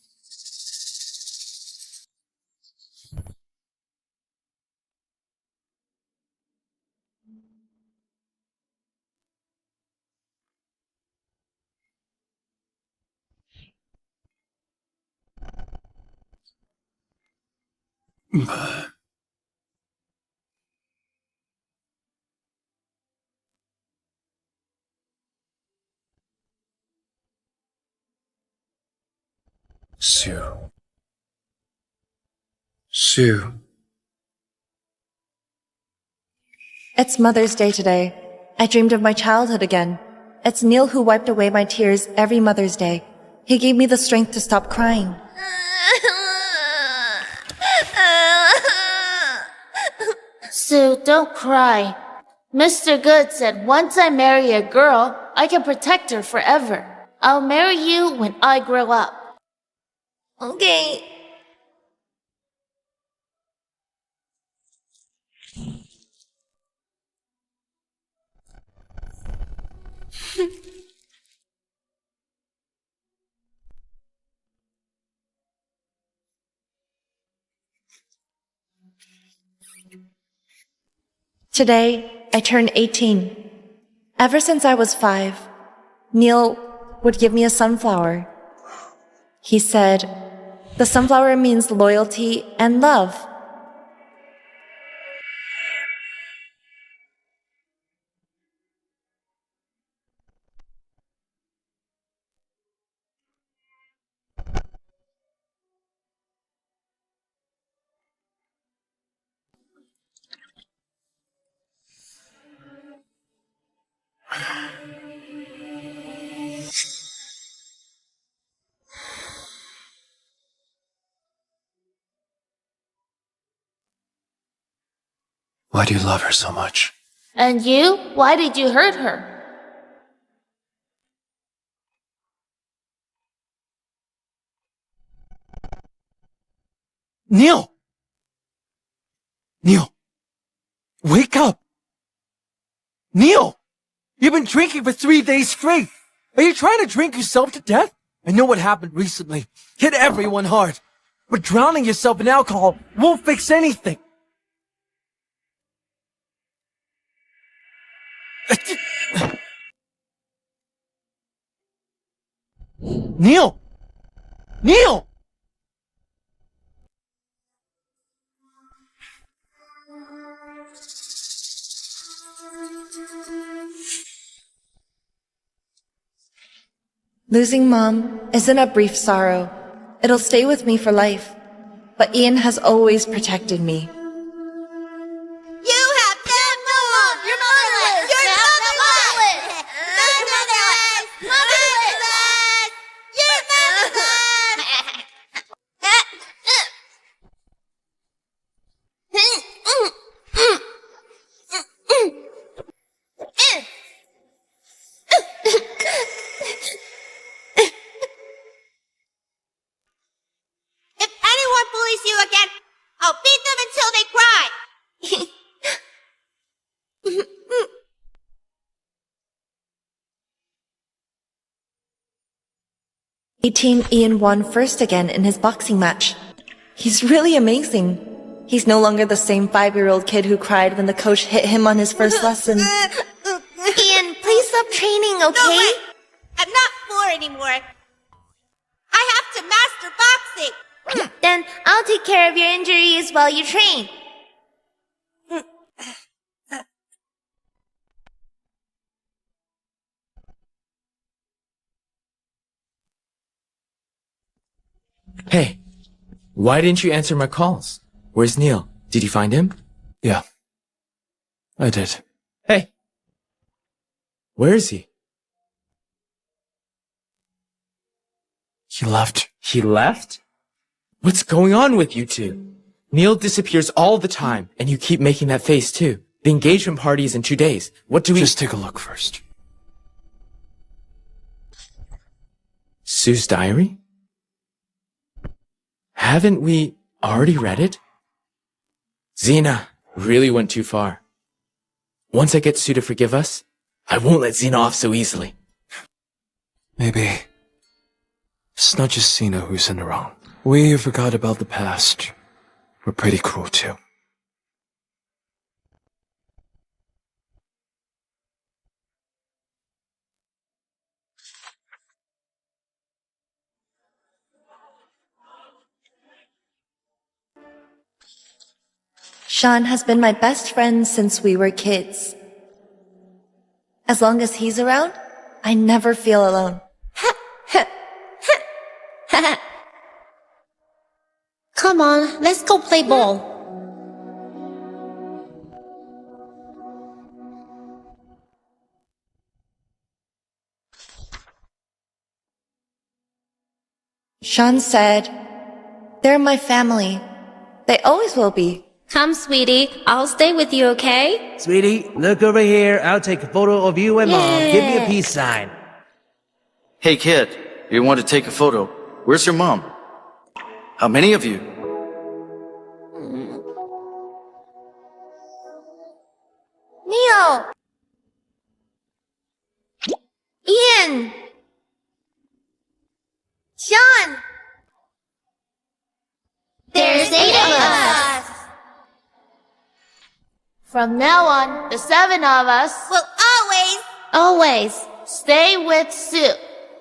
Sue. Sue. It's Mother's Day today. I dreamed of my childhood again. It's Neil who wiped away my tears every Mother's Day. He gave me the strength to stop crying. Sue, don't cry. Mr. Good said once I marry a girl, I can protect her forever. I'll marry you when I grow up. Okay. Today, I turned 18. Ever since I was 5, Neil would give me a sunflower. He said, the sunflower means loyalty and love. Why do you love her so much? And you? Why did you hurt her? Neil! Neil! Wake up! Neil! You've been drinking for 3 days straight! Are you trying to drink yourself to death? I know what happened recently. Hit everyone hard. But drowning yourself in alcohol won't fix anything. Neil! Neil! Losing Mom isn't a brief sorrow. It'll stay with me for life. But Ian has always protected me. You have been moved! You're motherless! You're motherless! Motherless! Motherless! You're motherless! 18, Ian won first again in his boxing match. He's really amazing. He's no longer the same 5-year-old kid who cried when the coach hit him on his first lesson. Ian, please stop training, okay? No way! I'm not 4 anymore. I have to master boxing. Then I'll take care of your injuries while you train. Hey, why didn't you answer my calls? Where's Neil? Did you find him? Yeah. I did. Hey. Where is he? He left. He left? What's going on with you two? Neil disappears all the time, and you keep making that face too. The engagement party is in 2 days. What do we— Just take a look first. Sue's diary? Haven't we already read it? Xena really went too far. Once I get Sue to forgive us, I won't let Xena off so easily. Maybe it's not just Cena who's in the wrong. We forgot about the past. We're pretty cruel too. Sean has been my best friend since we were kids. As long as he's around, I never feel alone. Come on, let's go play ball. Sean said, "They're my family. They always will be." Come, sweetie. I'll stay with you, okay? Sweetie, look over here. I'll take a photo of you and Mom. Give me a peace sign. Hey kid, you want to take a photo? Where's your mom? How many of you? Neil! Ian! Sean! There's 8 of us. From now on, the 7 of us will always stay with Sue.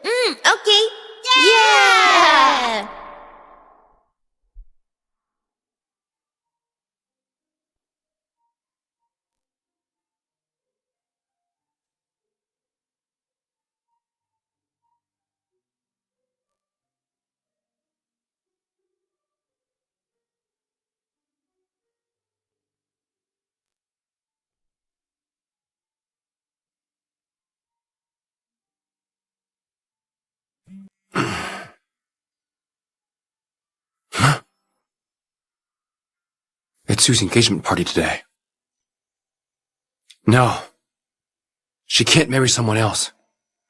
Okay. Yeah! It's Sue's engagement party today. No. She can't marry someone else.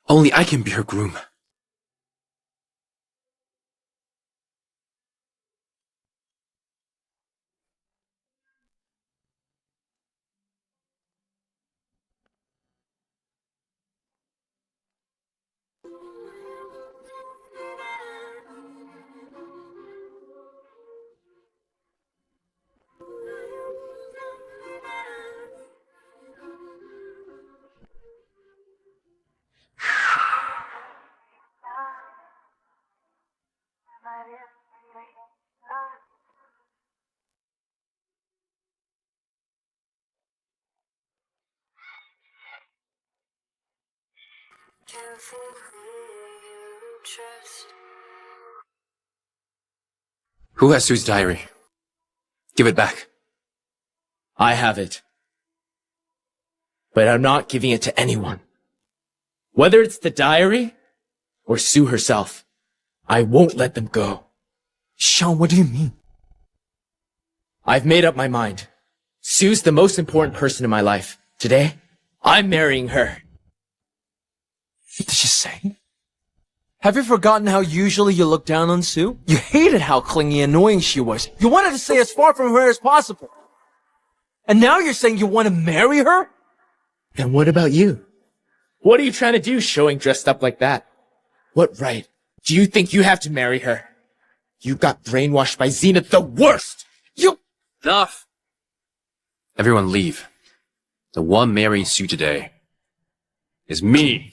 Only I can be her groom. Who has Sue's diary? Give it back. I have it. But I'm not giving it to anyone. Whether it's the diary or Sue herself, I won't let them go. Sean, what do you mean? I've made up my mind. Sue's the most important person in my life. Today, I'm marrying her. What did you say? Have you forgotten how usually you look down on Sue? You hated how clingy and annoying she was. You wanted to stay as far from her as possible. And now you're saying you want to marry her? Then what about you? What are you trying to do showing dressed up like that? What right Do you think you have to marry her? You got brainwashed by Zenith, the worst! You— Enough! Everyone leave. The one marrying Sue today is me.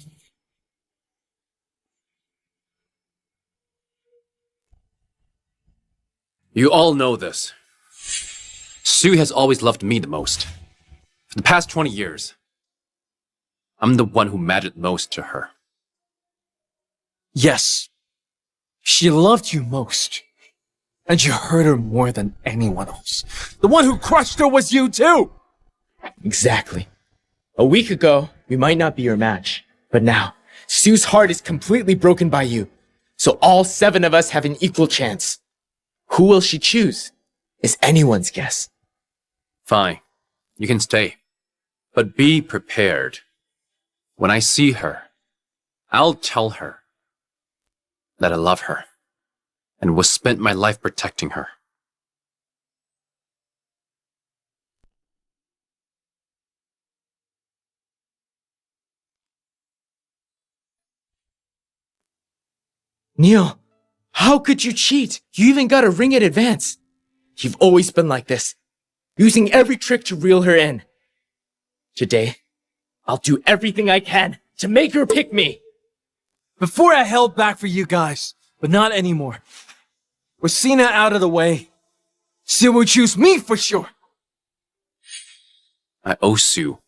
You all know this. Sue has always loved me the most. For the past 20 years, I'm the one who mattered most to her. Yes. She loved you most. And you hurt her more than anyone else. The one who crushed her was you too! Exactly. A week ago, we might not be your match. But now, Sue's heart is completely broken by you. So all 7 of us have an equal chance. Who will she choose? Is anyone's guess. Fine. You can stay. But be prepared. When I see her, I'll tell her that I love her and will spend my life protecting her. Neil, how could you cheat? You even got a ring in advance. You've always been like this, using every trick to reel her in. Today, I'll do everything I can to make her pick me. Before I held back for you guys, but not anymore. With Cena out of the way, Sue will choose me for sure. I owe Sue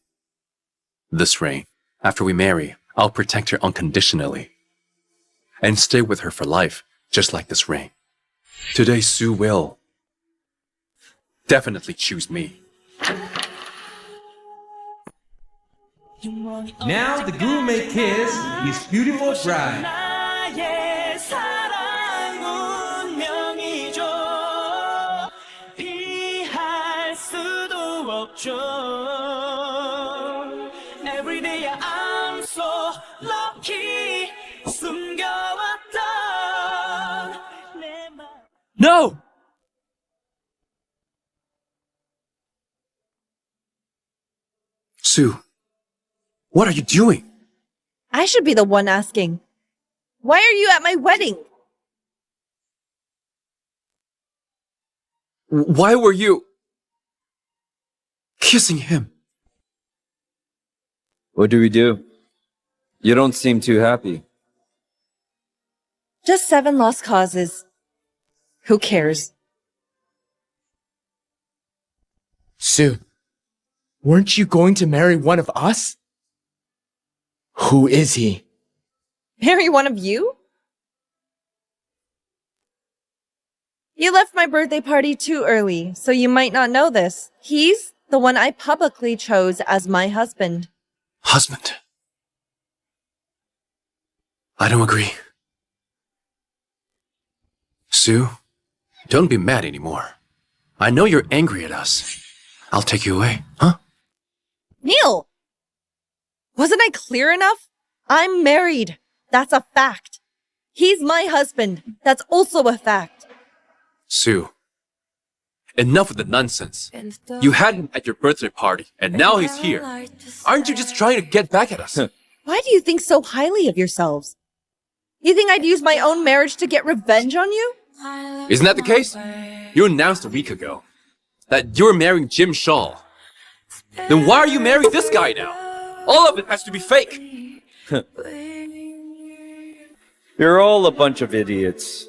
this ring. After we marry, I'll protect her unconditionally and stay with her for life, just like this ring. Today, Sue will definitely choose me. Now the groom may kiss his beautiful bride. Every day I'm so lucky. No! Sue, what are you doing? I should be the one asking. Why are you at my wedding? Why were you kissing him? What do we do? You don't seem too happy. Just 7 lost causes. Who cares? Sue, weren't you going to marry one of us? Who is he? Marry one of you? You left my birthday party too early, so you might not know this. He's the one I publicly chose as my husband. Husband? I don't agree. Sue, don't be mad anymore. I know you're angry at us. I'll take you away, huh? Neil! Wasn't I clear enough? I'm married. That's a fact. He's my husband. That's also a fact. Sue, enough with the nonsense. You had him at your birthday party, and now he's here. Aren't you just trying to get back at us? Why do you think so highly of yourselves? You think I'd use my own marriage to get revenge on you? Isn't that the case? You announced a week ago that you're marrying Jim Shaw. Then why are you marrying this guy now? All of it has to be fake. You're all a bunch of idiots.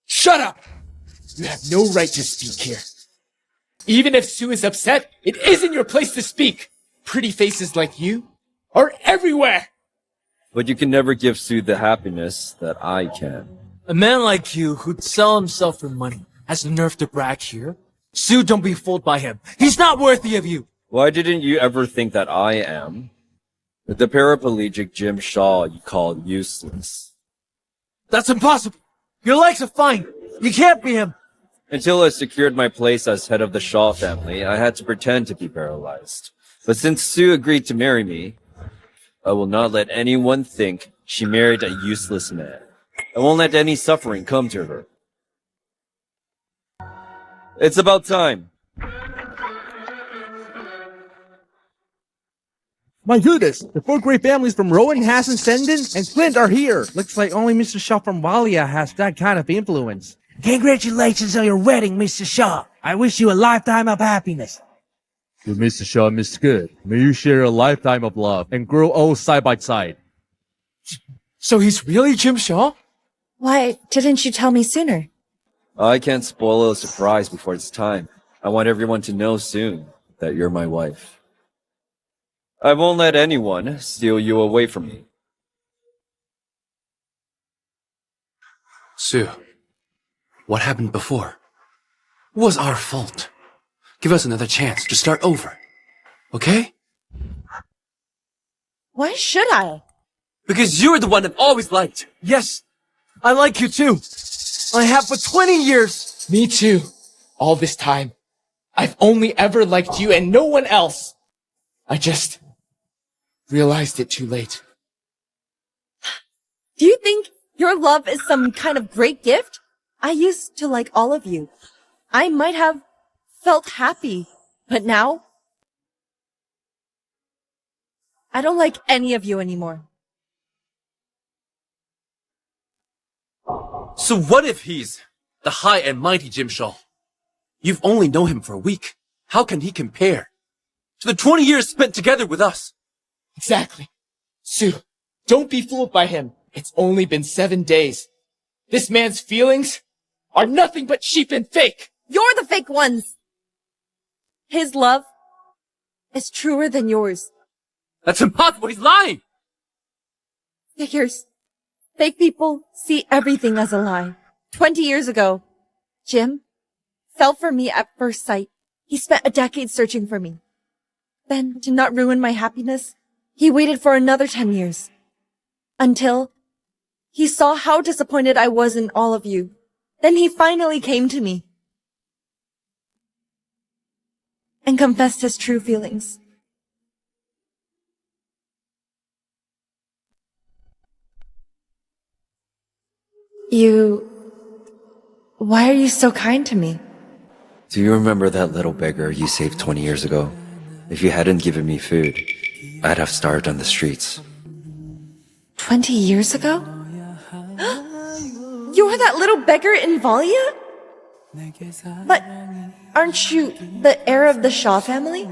Shut up! You have no right to speak here. Even if Sue is upset, it isn't your place to speak. Pretty faces like you are everywhere. But you can never give Sue the happiness that I can. A man like you who'd sell himself for money has the nerve to brag here. Sue, don't be fooled by him. He's not worthy of you. Why didn't you ever think that I am? The paraplegic Jim Shaw you call useless. That's impossible. Your legs are fine. You can't be him. Until I secured my place as head of the Shaw family, I had to pretend to be paralyzed. But since Sue agreed to marry me, I will not let anyone think she married a useless man. I won't let any suffering come to her. It's about time. My goodness, the 4 great families from Rowan, Hassan, Sendon, and Clint are here. Looks like only Mr. Shaw from Walia has that kind of influence. Congratulations on your wedding, Mr. Shaw. I wish you a lifetime of happiness. To Mr. Shaw and Mr. Good, may you share a lifetime of love and grow old side by side. So he's really Jim Shaw? Why didn't you tell me sooner? I can't spoil a surprise before it's time. I want everyone to know soon that you're my wife. I won't let anyone steal you away from me. Sue, what happened before? It was our fault. Give us another chance to start over. Okay? Why should I? Because you're the one I've always liked. Yes, I like you too. I have for 20 years. Me too. All this time, I've only ever liked you and no one else. I just realized it too late. Do you think your love is some kind of great gift? I used to like all of you. I might have felt happy, but now I don't like any of you anymore. So what if he's the high and mighty Jim Shaw? You've only known him for a week. How can he compare to the 20 years spent together with us? Exactly. Sue, don't be fooled by him. It's only been 7 days. This man's feelings are nothing but cheap and fake. You're the fake ones! His love is truer than yours. That's impossible. He's lying. Figures. Fake people see everything as a lie. 20 years ago, Jim fell for me at first sight. He spent a decade searching for me. Then, to not ruin my happiness, he waited for another 10 years. Until he saw how disappointed I was in all of you. Then he finally came to me and confessed his true feelings. Why are you so kind to me? Do you remember that little beggar you saved 20 years ago? If you hadn't given me food, I'd have starved on the streets. 20 years ago? You were that little beggar in Valia? But aren't you the heir of the Shaw family?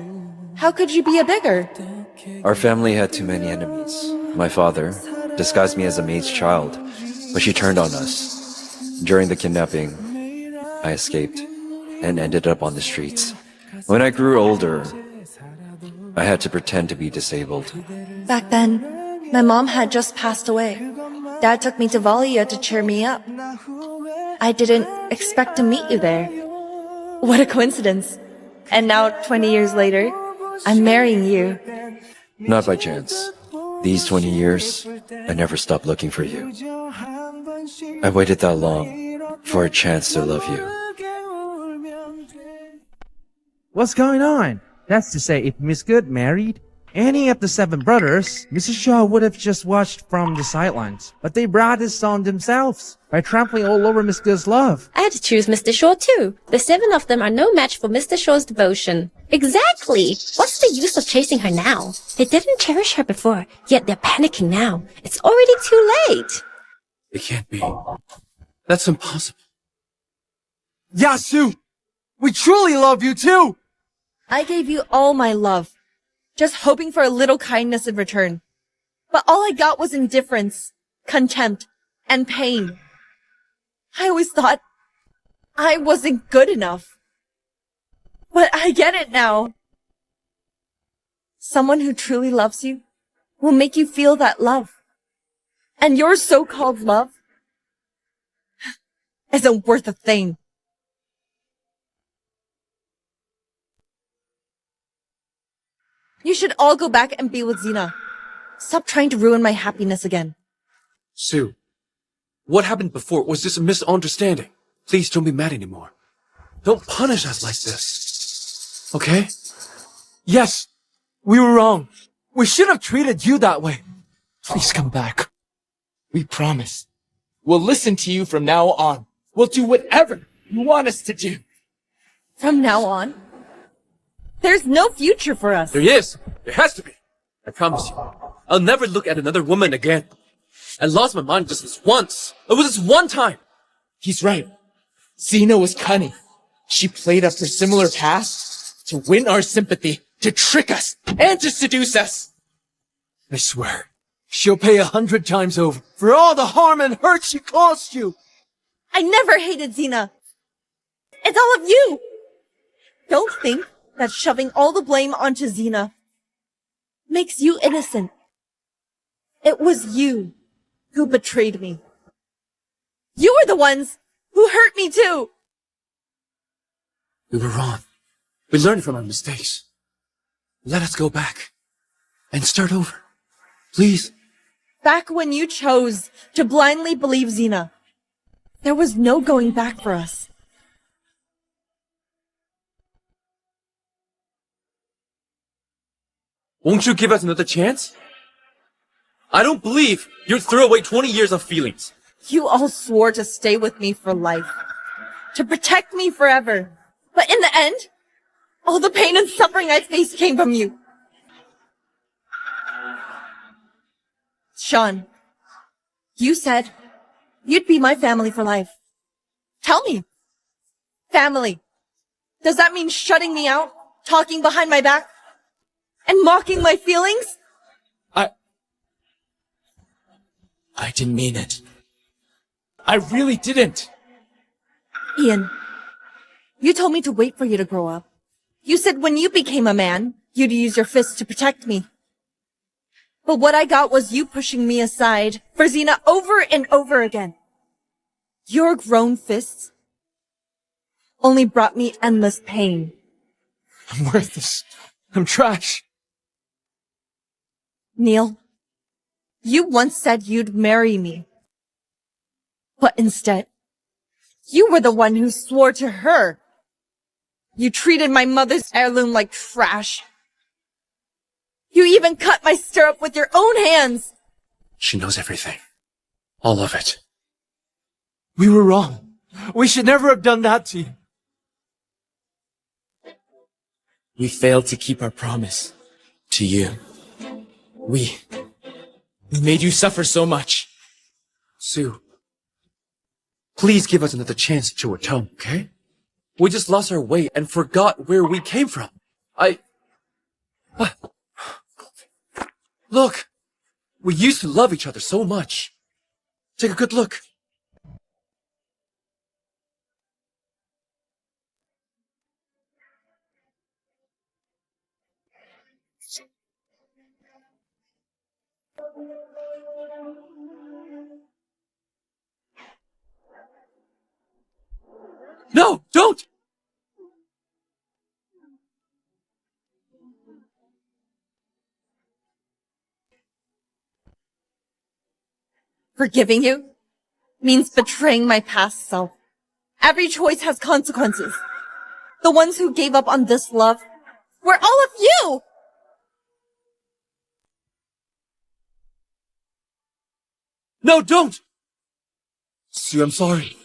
How could you be a beggar? Our family had too many enemies. My father disguised me as a maid's child, but she turned on us. During the kidnapping, I escaped and ended up on the streets. When I grew older, I had to pretend to be disabled. Back then, my mom had just passed away. Dad took me to Valia to cheer me up. I didn't expect to meet you there. What a coincidence. And now, 20 years later, I'm marrying you. Not by chance. These 20 years, I never stopped looking for you. I waited that long for a chance to love you. What's going on? That's to say, if Miss Good married any of the 7 brothers, Mrs. Shaw would have just watched from the sidelines. But they brought this on themselves by trampling all over Miss Good's love. I had to choose Mr. Shaw too. The 7 of them are no match for Mr. Shaw's devotion. Exactly! What's the use of chasing her now? They didn't cherish her before, yet they're panicking now. It's already too late. It can't be. That's impossible. Yasu, we truly love you too! I gave you all my love, just hoping for a little kindness in return. But all I got was indifference, contempt, and pain. I always thought I wasn't good enough. But I get it now. Someone who truly loves you will make you feel that love. And your so-called love isn't worth a thing. You should all go back and be with Xena. Stop trying to ruin my happiness again. Sue, what happened before was just a misunderstanding. Please don't be mad anymore. Don't punish us like this. Okay? Yes, we were wrong. We should have treated you that way. Please come back. We promise. We'll listen to you from now on. We'll do whatever you want us to do. From now on? There's no future for us. There is. There has to be. I promise you, I'll never look at another woman again. I lost my mind just this once. It was this one time. He's right. Xena was cunning. She played up her similar past to win our sympathy, to trick us, and to seduce us. I swear, she'll pay 100 times over for all the harm and hurt she caused you. I never hated Xena. It's all of you. Don't think that shoving all the blame onto Xena makes you innocent. It was you who betrayed me. You were the ones who hurt me too. We were wrong. We learned from our mistakes. Let us go back and start over. Please. Back when you chose to blindly believe Xena, there was no going back for us. Won't you give us another chance? I don't believe you'd throw away 20 years of feelings. You all swore to stay with me for life, to protect me forever. But in the end, all the pain and suffering I faced came from you. Sean, you said you'd be my family for life. Tell me. Family. Does that mean shutting me out, talking behind my back, and mocking my feelings? I didn't mean it. I really didn't. Ian, you told me to wait for you to grow up. You said when you became a man, you'd use your fists to protect me. But what I got was you pushing me aside for Xena over and over again. Your grown fists only brought me endless pain. I'm worthless. I'm trash. Neil, you once said you'd marry me. But instead, you were the one who swore to her. You treated my mother's heirloom like trash. You even cut my stirrup with your own hands. She knows everything. All of it. We were wrong. We should never have done that to you. We failed to keep our promise to you. We made you suffer so much. Sue, please give us another chance to atone, okay? We just lost our way and forgot where we came from. Look, we used to love each other so much. Take a good look. No, don't! Forgiving you means betraying my past self. Every choice has consequences. The ones who gave up on this love were all of you! No, don't! Sue, I'm sorry.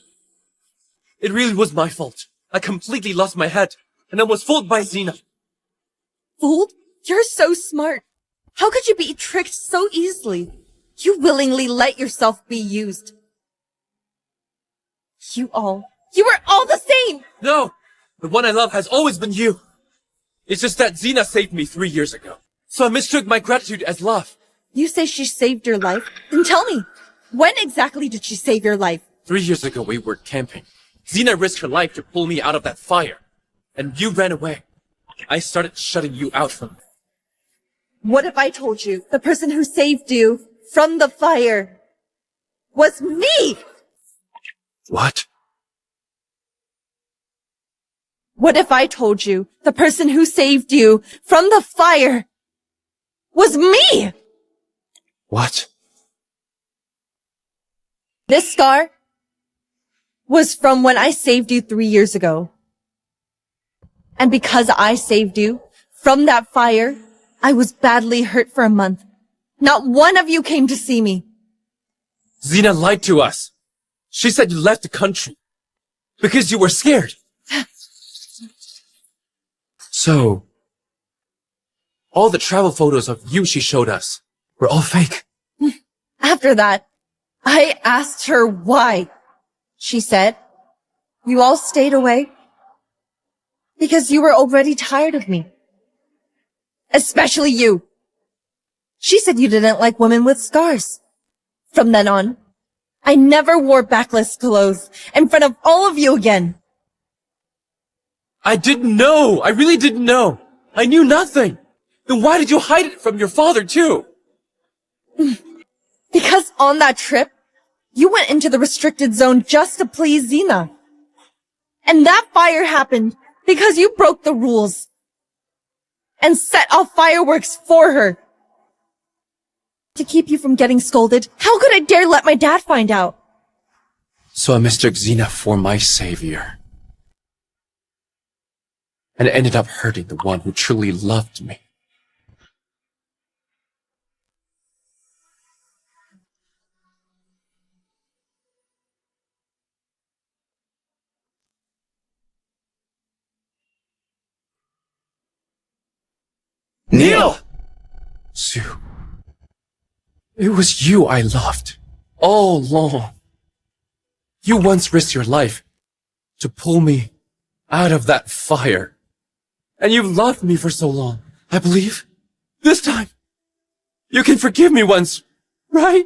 It really was my fault. I completely lost my head, and I was fooled by Xena. Fooled? You're so smart. How could you be tricked so easily? You willingly let yourself be used. You were all the same! No! The one I love has always been you. It's just that Xena saved me 3 years ago. So I mistook my gratitude as love. You say she saved your life? Then tell me, when exactly did she save your life? 3 years ago we were camping. Xena risked her life to pull me out of that fire. And you ran away. I started shutting you out from it. What if I told you the person who saved you from the fire was me? What? What if I told you the person who saved you from the fire was me? What? This scar was from when I saved you 3 years ago. And because I saved you from that fire, I was badly hurt for a month. Not one of you came to see me. Xena lied to us. She said you left the country because you were scared. So, All the travel photos of you she showed us were all fake. After that, I asked her why. She said, you all stayed away because you were already tired of me. Especially you. She said you didn't like women with scars. From then on, I never wore backless clothes in front of all of you again. I didn't know. I really didn't know. I knew nothing. Then why did you hide it from your father too? Because on that trip, you went into the restricted zone just to please Xena. And that fire happened because you broke the rules and set off fireworks for her. To keep you from getting scolded, how could I dare let my dad find out? So I mistook Xena for my savior. And ended up hurting the one who truly loved me. Neil! Sue. It was you I loved. All along. You once risked your life to pull me out of that fire. And you've loved me for so long. I believe this time you can forgive me once, right?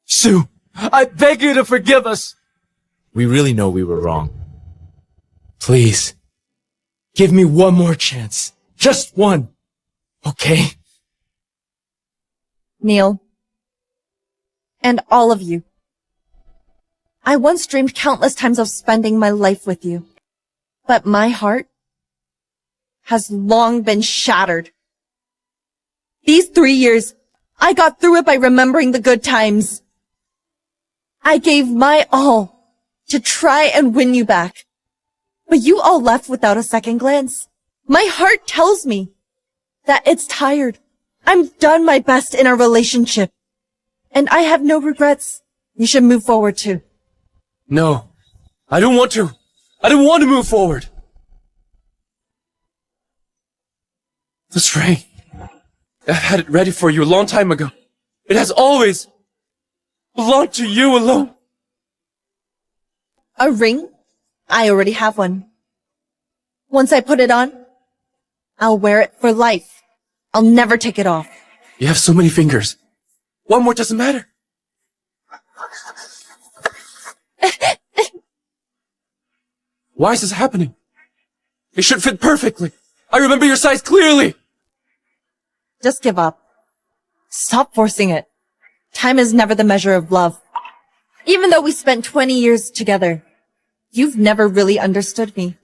Sue, I beg you to forgive us. We really know we were wrong. Please, give me one more chance. Just one. Okay? Neil. And all of you. I once dreamed countless times of spending my life with you. But my heart has long been shattered. These 3 years, I got through it by remembering the good times. I gave my all to try and win you back. But you all left without a second glance. My heart tells me that it's tired. I'm done my best in our relationship. And I have no regrets. You should move forward too. No, I don't want to. I don't want to move forward. This ring, I've had it ready for you a long time ago. It has always belonged to you alone. A ring? I already have one. Once I put it on, I'll wear it for life. I'll never take it off. You have so many fingers. One more doesn't matter. Why is this happening? It should fit perfectly. I remember your size clearly. Just give up. Stop forcing it. Time is never the measure of love. Even though we spent 20 years together, you've never really understood me.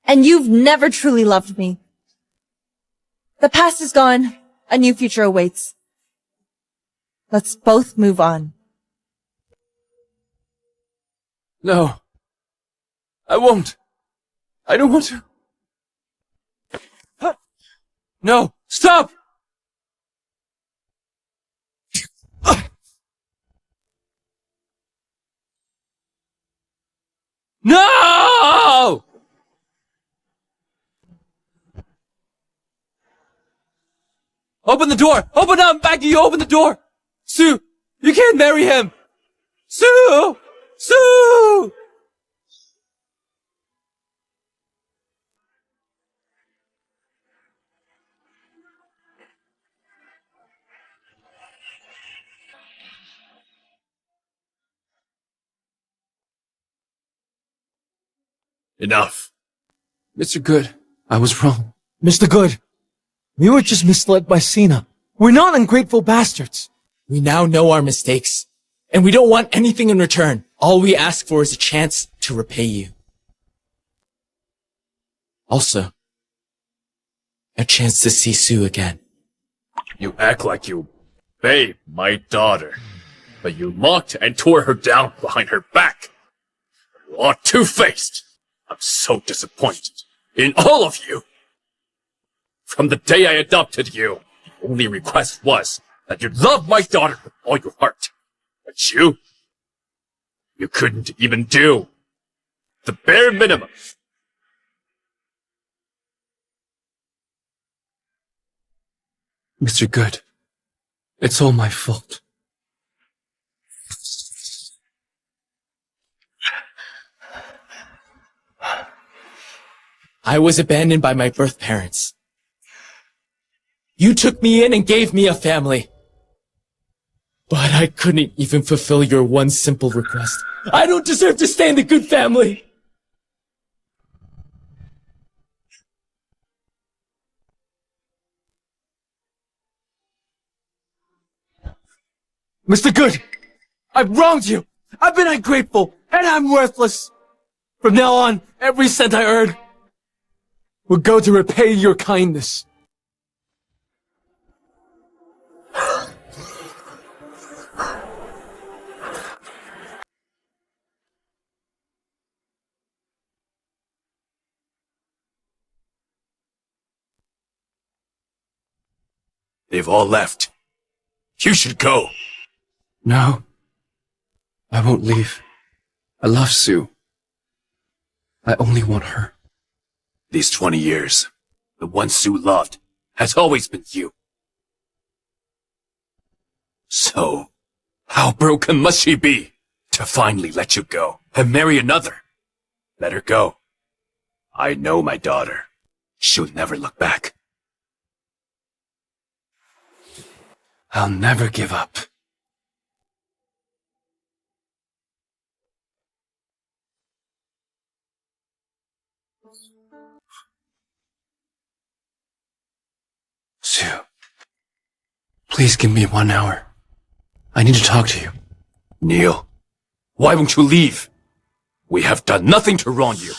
And you've never truly loved me. The past is gone. A new future awaits. Let's both move on. No. I won't. I don't want to. No! Stop! No! Open the door! Open up! I'm begging you, open the door! Sue! You can't marry him! Sue! Sue! Enough. Mr. Good, I was wrong. Mr. Good, we were just misled by Cena. We're not ungrateful bastards. We now know our mistakes, and we don't want anything in return. All we ask for is a chance to repay you. Also, a chance to see Sue again. You act like you babe my daughter, but you mocked and tore her down behind her back. You are two-faced. I'm so disappointed in all of you. From the day I adopted you, the only request was that you love my daughter with all your heart. But you couldn't even do The bare minimum. Mr. Good, it's all my fault. I was abandoned by my birth parents. You took me in and gave me a family. But I couldn't even fulfill your one simple request. I don't deserve to stay in the Good family. Mr. Good, I've wronged you. I've been ungrateful, and I'm worthless. From now on, every cent I earn will go to repay your kindness. They've all left. You should go. No, I won't leave. I love Sue. I only want her. These 20 years, the one Sue loved has always been you. So, how broken must she be to finally let you go and marry another? Let her go. I know my daughter. She'll never look back. I'll never give up. Sue, please give me 1 hour. I need to talk to you. Neil, why won't you leave? We have done nothing to wrong you.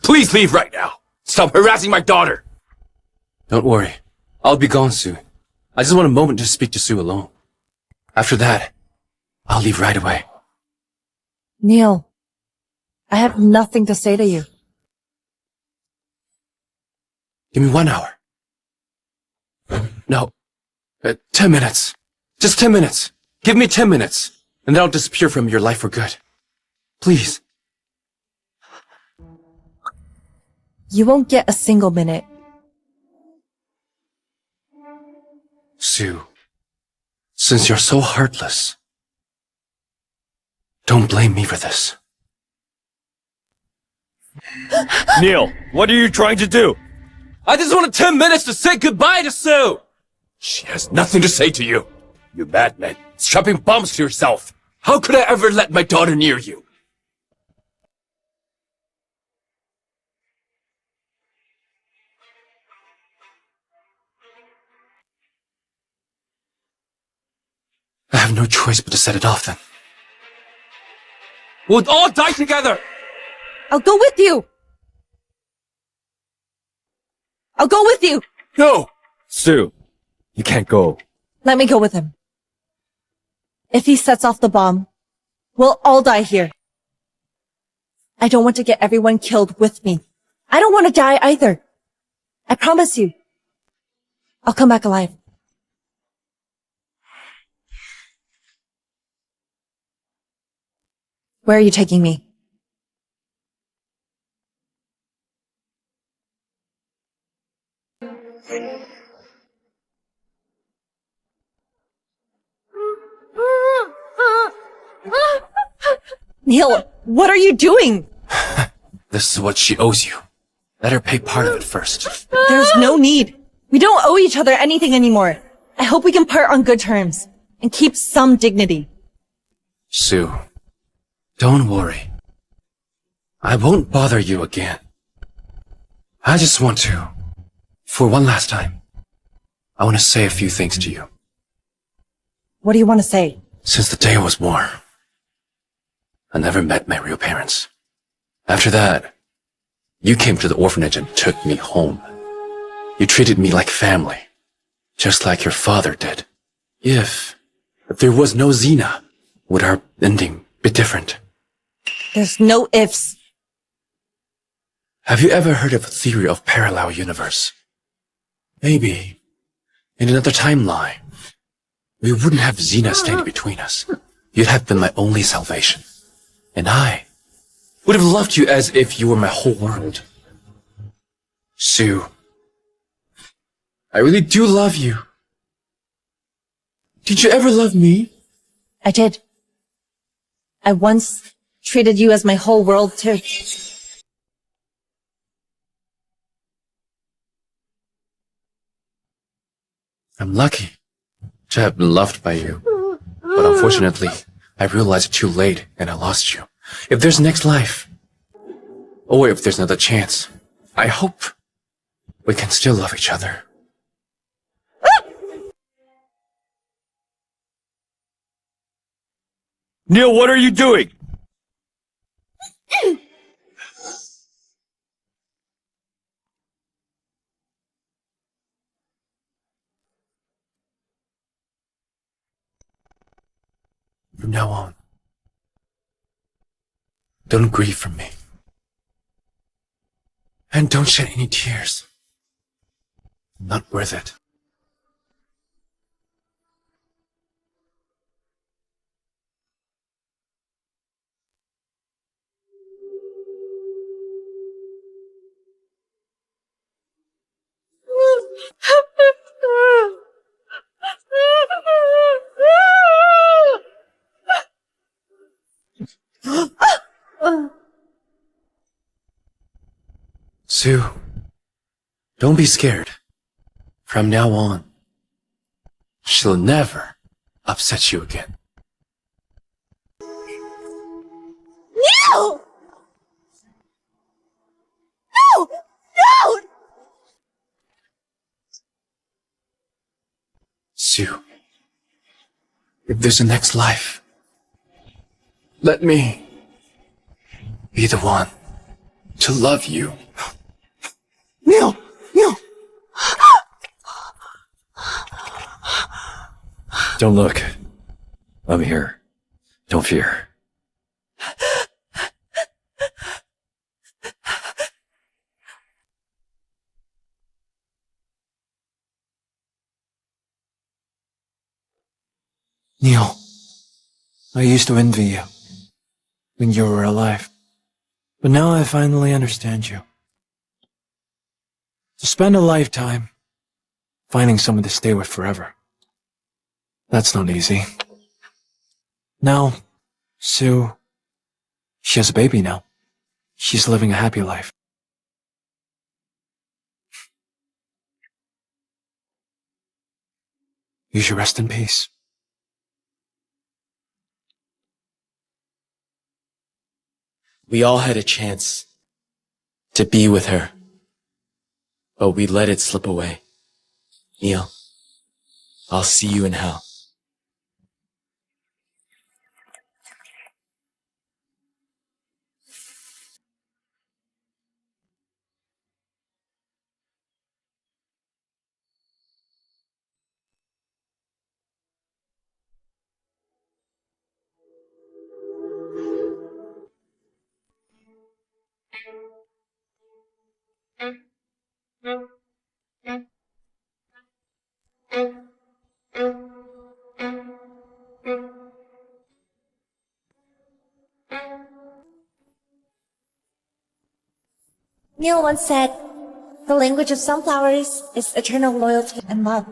Please leave right now. Stop harassing my daughter. Don't worry. I'll be gone soon. I just want a moment to speak to Sue alone. After that, I'll leave right away. Neil, I have nothing to say to you. Give me 1 hour. No, 10 minutes. Just 10 minutes. Give me 10 minutes, and then I'll disappear from your life for good. Please. You won't get a single minute. Sue, since you're so heartless, don't blame me for this. Neil, what are you trying to do? I just wanted 10 minutes to say goodbye to Sue! She has nothing to say to you. You madman, strapping bombs to yourself. How could I ever let my daughter near you? I have no choice but to set it off then. We'll all die together! I'll go with you! I'll go with you! No! Sue, you can't go. Let me go with him. If he sets off the bomb, we'll all die here. I don't want to get everyone killed with me. I don't want to die either. I promise you. I'll come back alive. Where are you taking me? Neil, what are you doing? This is what she owes you. Let her pay part of it first. There's no need. We don't owe each other anything anymore. I hope we can part on good terms and keep some dignity. Sue, don't worry. I won't bother you again. I just want to, for one last time, I want to say a few things to you. What do you want to say? Since the day I was born, I never met my real parents. After that, you came to the orphanage and took me home. You treated me like family, just like your father did. If there was no Xena, would our ending be different? There's no ifs. Have you ever heard of a theory of parallel universe? Maybe, in another timeline, we wouldn't have Xena standing between us. You'd have been my only salvation. And I Would have loved you as if you were my whole world. Sue, I really do love you. Did you ever love me? I did. I once treated you as my whole world, too. I'm lucky to have been loved by you. But unfortunately, I realized it too late and I lost you. If there's next life, or if there's another chance, I hope we can still love each other. Neil, what are you doing? From now on, don't grieve for me. And don't shed any tears. I'm not worth it. Sue, don't be scared. From now on, she'll never upset you again. No! No! No! Sue, if there's a next life, let me be the one to love you. Neil! Neil! Don't look. I'm here. Don't fear. Neil, I used to envy you when you were alive. But now I finally understand you. To spend a lifetime finding someone to stay with forever. That's not easy. Now, Sue, she has a baby now. She's living a happy life. You should rest in peace. We all had a chance to be with her, but we let it slip away. Neil, I'll see you in hell. Neil once said, the language of sunflowers is eternal loyalty and love.